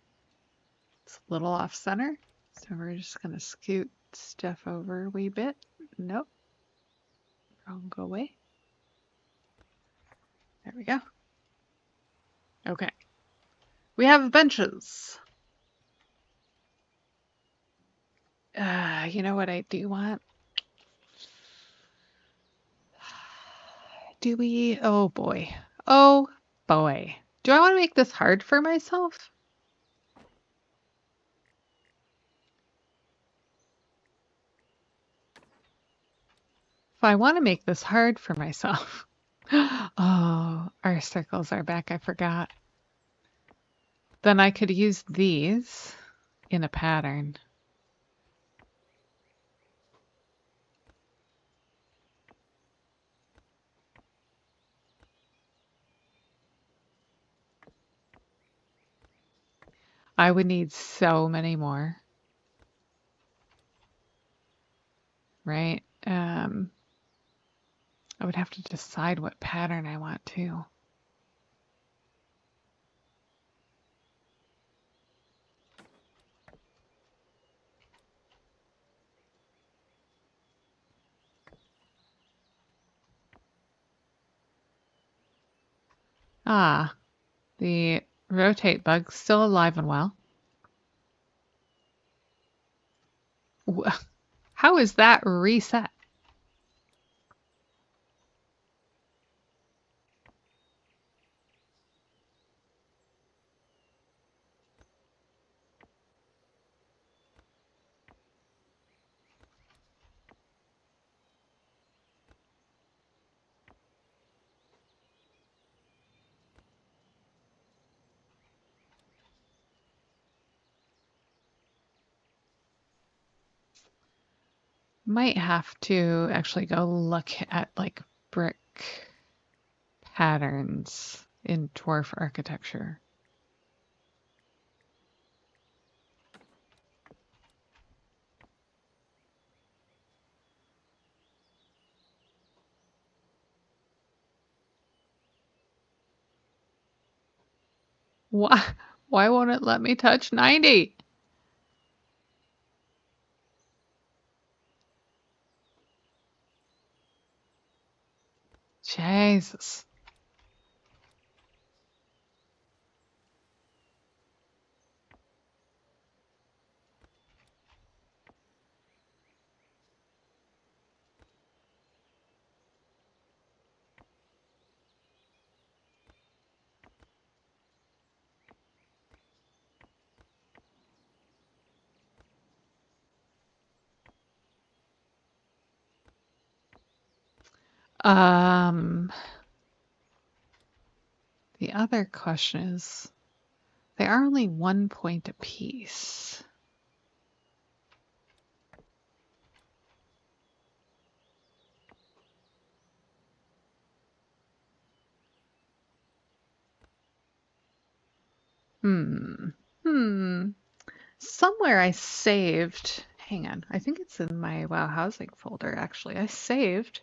It's a little off center, so we're just gonna scoot stuff over a wee bit. Nope. Wrong way. There we go. Okay. We have benches. You know what I do want? Do we? Oh boy. Oh boy. Do I want to make this hard for myself? If I want to make this hard for myself. Oh, our circles are back. I forgot. Then I could use these in a pattern. I would need so many more, right? I would have to decide what pattern I want to. Ah, the rotate bug's still alive and well. How is that reset? Might have to actually go look at like brick patterns in dwarf architecture. Why, why won't it let me touch 90? Jesus. Um, the other question is, they are only 1 point apiece. Hmm. Hmm. Somewhere I saved, hang on, I think it's in my Wow Housing folder actually. I saved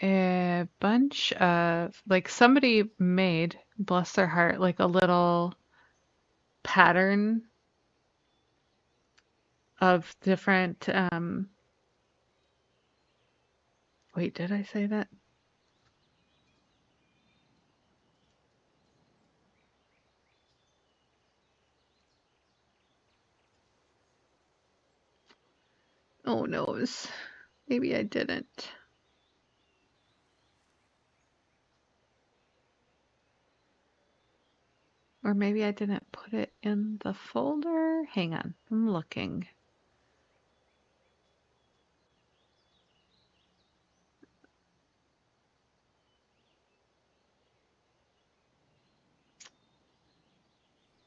a bunch of, like somebody made, bless their heart, like a little pattern of different, wait, did I say that? Oh no, maybe I didn't. Or maybe I didn't put it in the folder. Hang on, I'm looking.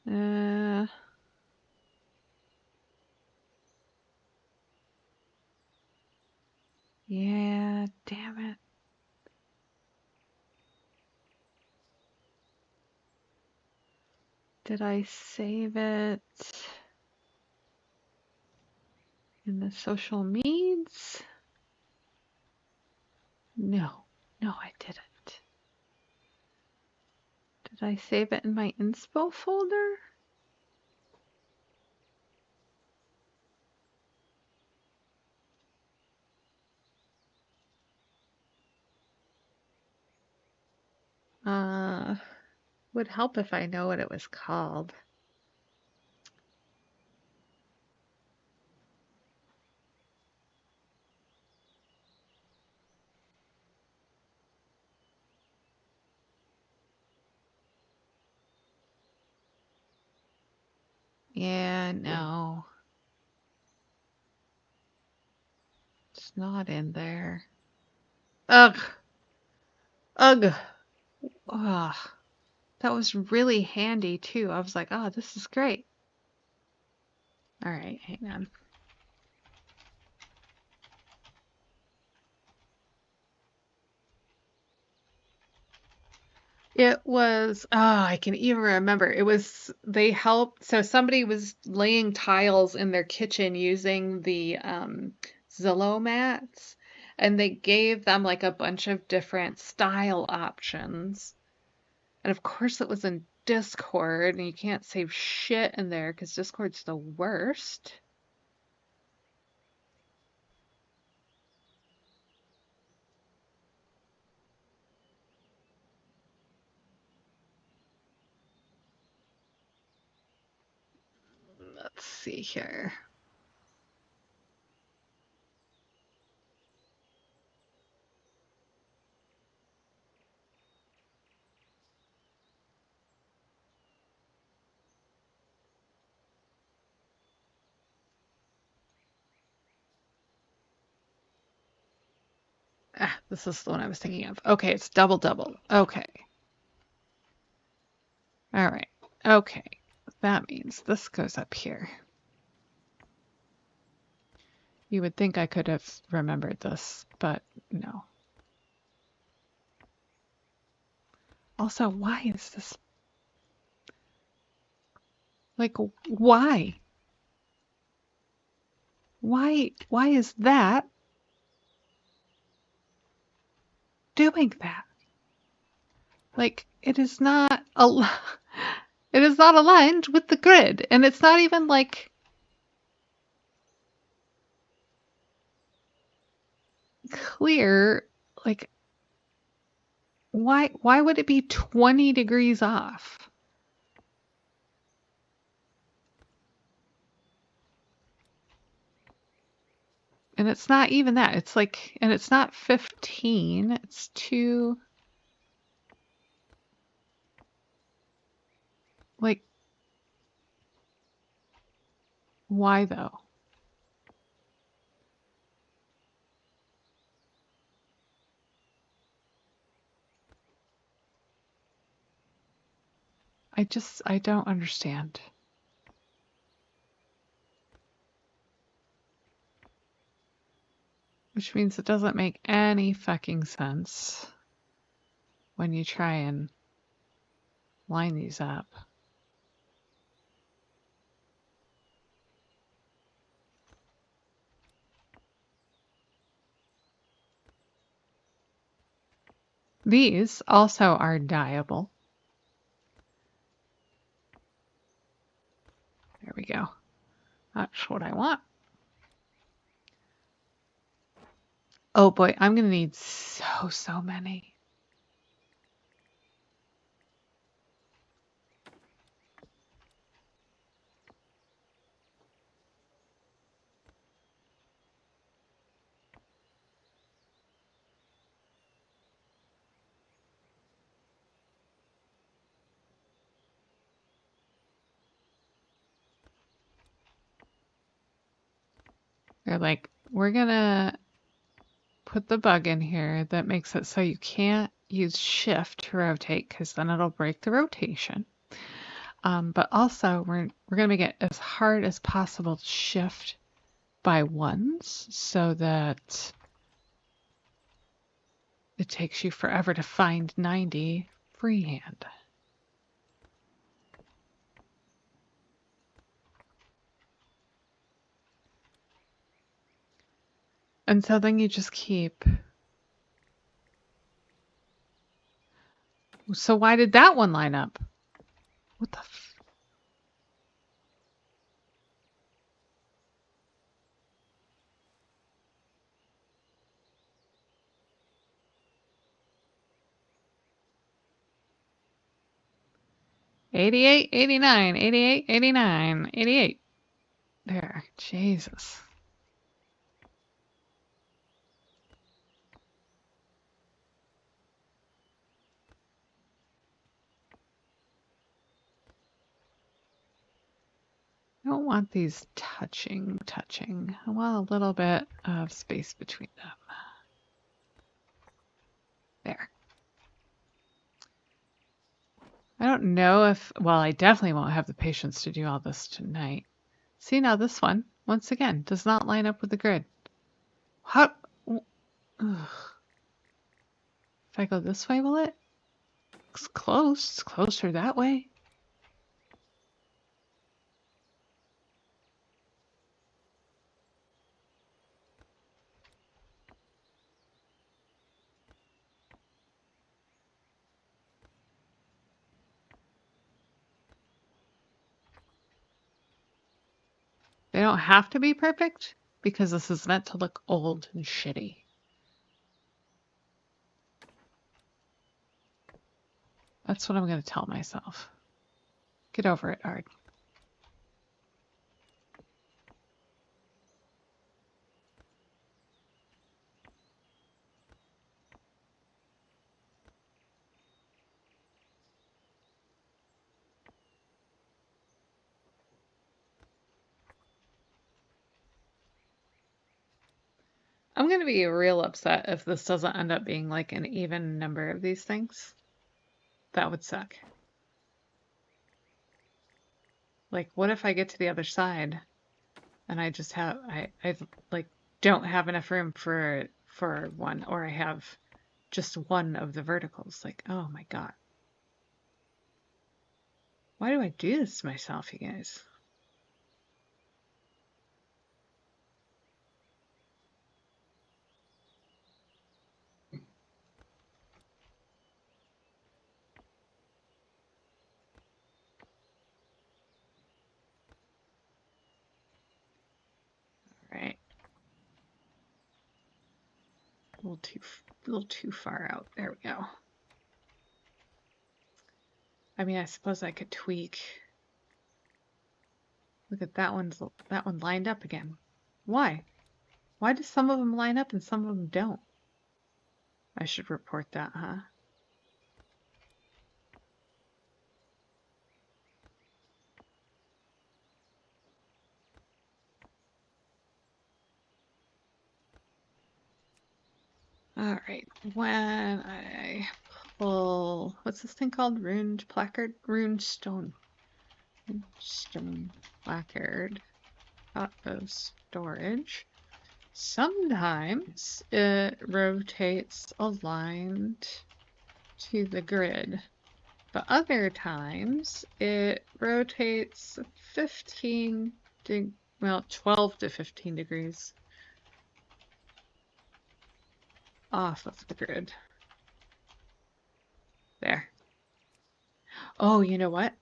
Uh, yeah, damn it. Did I save it in the social meds? No, no, I didn't. Did I save it in my inspo folder? Would help if I know what it was called. Yeah, no. It's not in there. Ugh. Ugh. Ugh. That was really handy too. I was like, oh, this is great. All right, hang on. It was, oh, I can even remember. It was, they helped, so somebody was laying tiles in their kitchen using the Zillow mats, and they gave them like a bunch of different style options. And of course, it was in Discord, and you can't save shit in there because Discord's the worst. Let's see here. Ah, this is the one I was thinking of. Okay, it's double double. Okay. All right. Okay. That means this goes up here. You would think I could have remembered this, but no. Also, why is this? Like, why? Why is that doing that? Like, it is not it is not aligned with the grid, and it's not even like clear. Like, why would it be 20 degrees off? And it's not even that. It's like, and it's not 15. It's 2. Like, why though? I don't understand. Which means it doesn't make any fucking sense when you try and line these up. These also are dyeable. There we go. That's what I want. Oh boy, I'm gonna need so many. They're like, we're gonna put the bug in here that makes it so you can't use shift to rotate because then it'll break the rotation. But also we're gonna make it as hard as possible to shift by ones so that it takes you forever to find 90 freehand. And so then you just keep. So why did that one line up? What the f? 88, 89, 88, 89, 88. There, Jesus. don't want these touching. I want a little bit of space between them. There. I don't know if, well, I definitely won't have the patience to do all this tonight. See, now this one, once again, does not line up with the grid. How? Ugh. If I go this way, will it? It's close. It's closer that way. They don't have to be perfect because this is meant to look old and shitty. That's what I'm going to tell myself. Get over it, Art. I'm going to be real upset if this doesn't end up being like an even number of these things. That would suck. Like, what if I get to the other side and I just have, I like don't have enough room for one, or I have just one of the verticals. Like, oh my God. Why do I do this to myself, you guys? All right. A little too far out. There we go. I mean, I suppose I could tweak. Look at that one lined up again. Why? Why do some of them line up and some of them don't? I should report that, huh? All right, when I pull, what's this thing called? Runed placard? Runestone. Stone placard out of storage. Sometimes it rotates aligned to the grid, but other times it rotates 12 to 15 degrees off of the grid. There. Oh, you know what?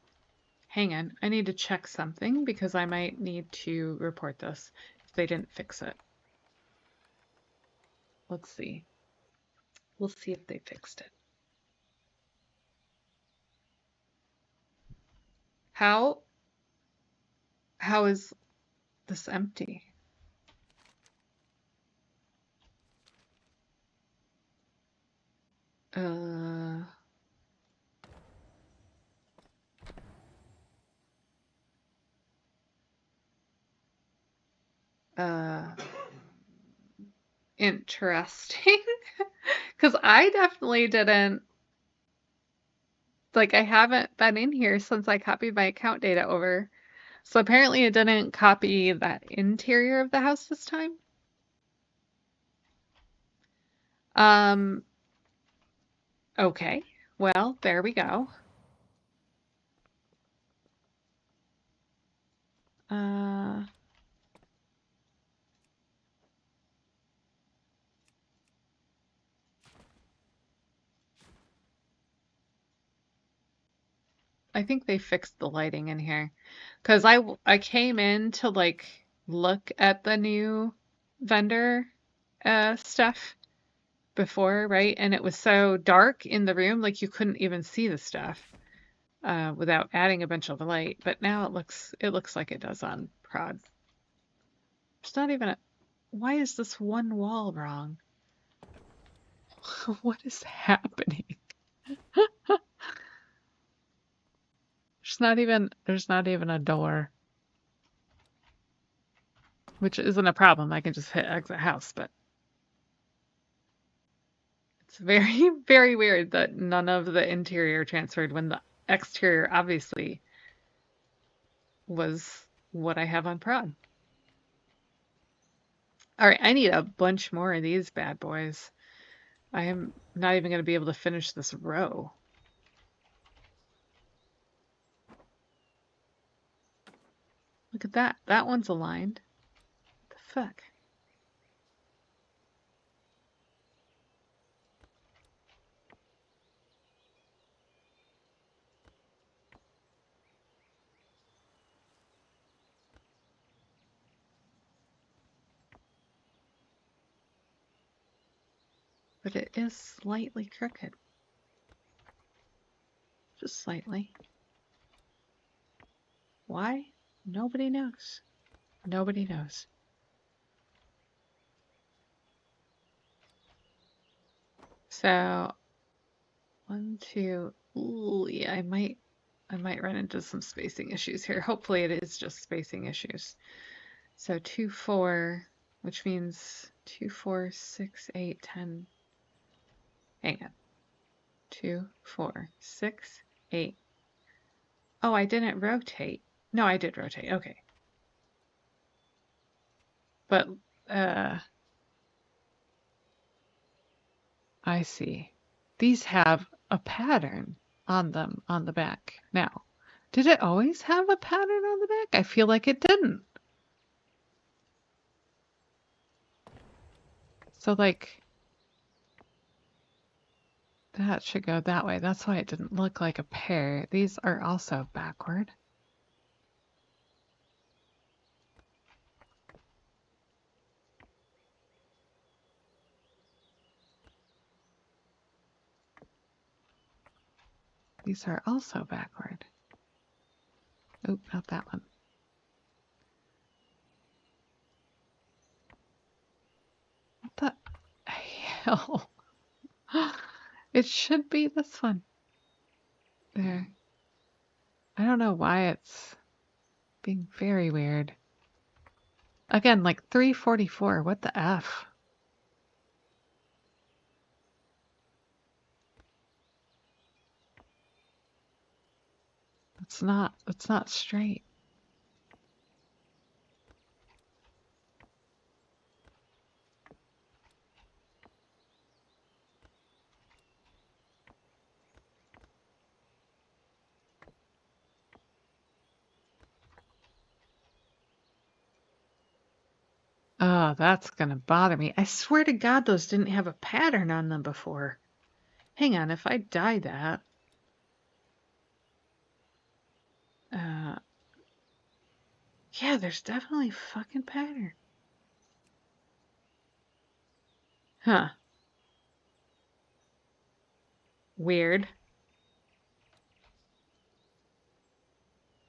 Hang on, I need to check something because I might need to report this if they didn't fix it. Let's see. We'll see if they fixed it. How is this empty? Interesting. Because I definitely didn't, like, I haven't been in here since I copied my account data over. So apparently it didn't copy that interior of the house this time. Okay, well, there we go. I think they fixed the lighting in here. Because I came in to, like, look at the new vendor stuff before, right? And it was so dark in the room, like you couldn't even see the stuff without adding a bunch of light. But now it looks like it does on prod. It's not even a, why is this one wall wrong? What is happening? There's not even a door. which isn't a problem. I can just hit exit house, but it's very, very weird that none of the interior transferred when the exterior obviously was what I have on prod. All right, I need a bunch more of these bad boys. I am not even going to be able to finish this row. Look at that. That one's aligned. What the fuck? But it is slightly crooked. Just slightly. Why? Nobody knows. Nobody knows. So, one, two. Ooh, yeah, I might run into some spacing issues here. Hopefully it is just spacing issues. So 2, 4, which means 2, 4, 6, 8, 10. Hang on. 2, 4, 6, 8. Oh, I didn't rotate. No, I did rotate. Okay. But, I see. These have a pattern on them on the back. Now, did it always have a pattern on the back? I feel like it didn't. So, like, that should go that way. That's why it didn't look like a pair. These are also backward. These are also backward. Oh, not that one. What the hell? It should be this one. There. I don't know why it's being very weird. Again, like 344. What the F? It's not straight. Oh, that's gonna bother me. I swear to God, those didn't have a pattern on them before. Hang on, if I dye that. Uh, yeah, there's definitely a fucking pattern. Huh. Weird.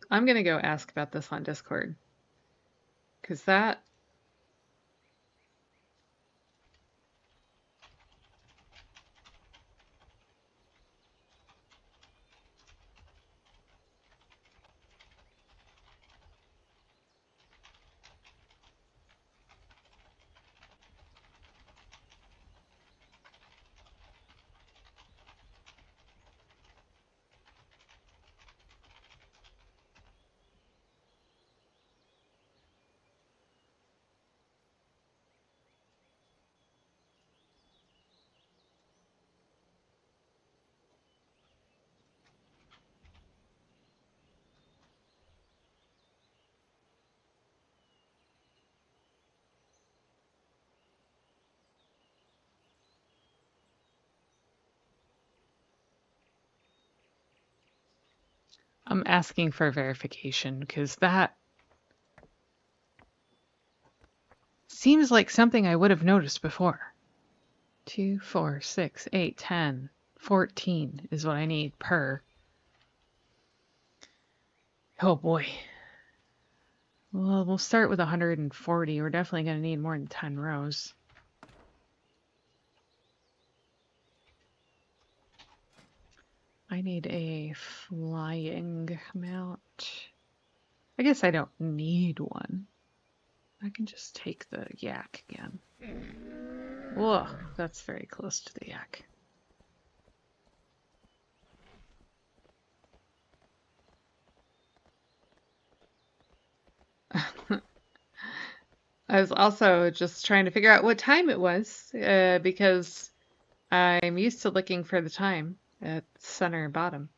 I'm gonna go ask about this on Discord. Because that. I'm asking for verification because that seems like something I would have noticed before. 2, 4, 6, 8, 10, 14 is what I need per. Oh boy. Well, we'll start with 140. We're definitely going to need more than 10 rows. I need a flying mount. I guess I don't need one. I can just take the yak again. Whoa, that's very close to the yak. I was also just trying to figure out what time it was, because I'm used to looking for the time at center and bottom.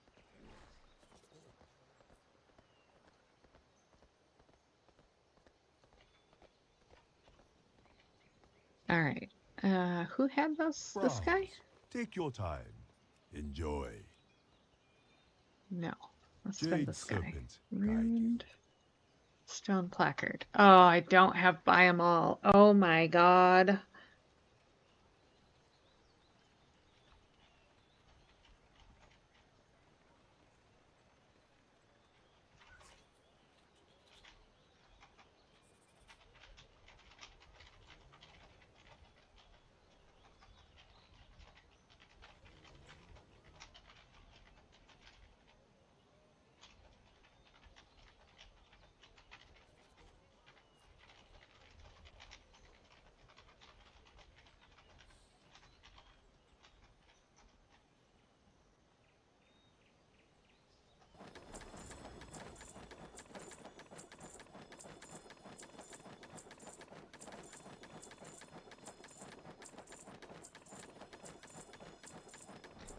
All right. Who had this? This guy? Browse. Take your time. Enjoy. No. Let's spend Jade this guy. Serpent guide you. Ruined stone placard. Oh, I don't have buy 'em all. Oh my god.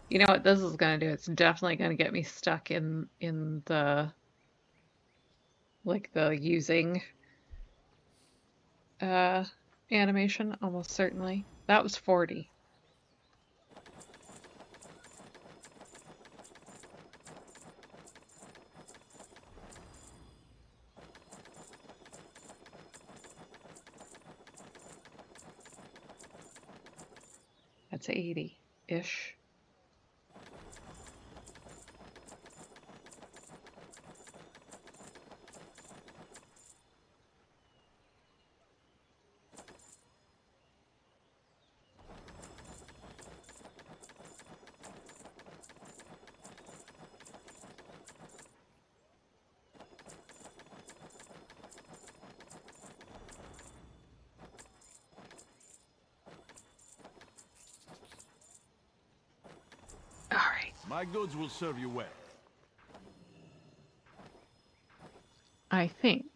You know what this is gonna do? It's definitely gonna get me stuck in the like the using uh animation, almost certainly. That was 40. That's 80-ish. All right. My goods will serve you well. I think.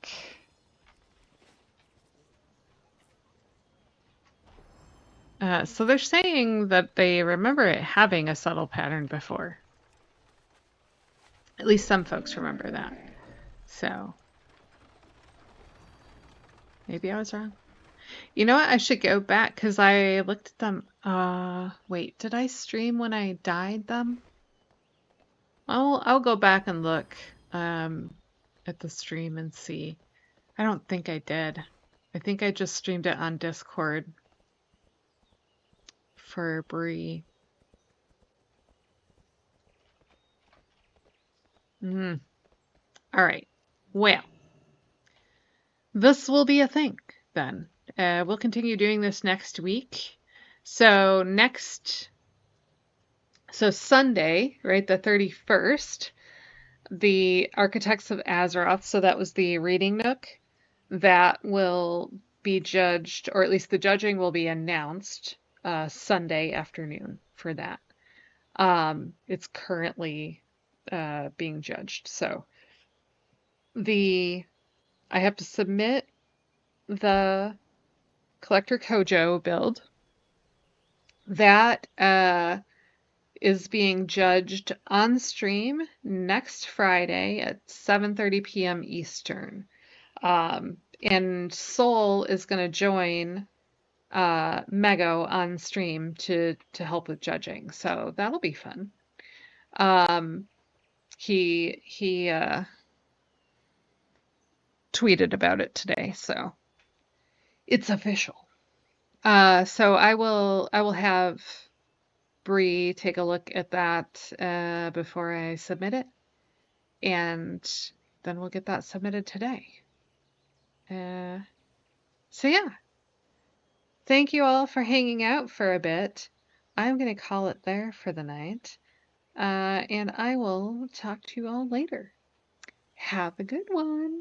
So they're saying that they remember it having a subtle pattern before. At least some folks remember that. So maybe I was wrong. You know what? I should go back because I looked at them. Wait, did I stream when I dyed them? I'll go back and look at the stream and see. I don't think I did. I think I just streamed it on Discord for Bree. All right. Well, this will be a thing then. We'll continue doing this next week. So Sunday, right, the 31st, the Architects of Azeroth, so that was the reading nook, that will be judged, or at least the judging will be announced Sunday afternoon for that. It's currently being judged. So I have to submit the Collector Kojo build. That is being judged on stream next Friday at 7:30 p.m. Eastern. And Soul is going to join Mego on stream to help with judging. So that'll be fun. He tweeted about it today, so it's official. So I will have Bree take a look at that before I submit it, and then we'll get that submitted today. So yeah, thank you all for hanging out for a bit. I'm going to call it there for the night, and I will talk to you all later. Have a good one.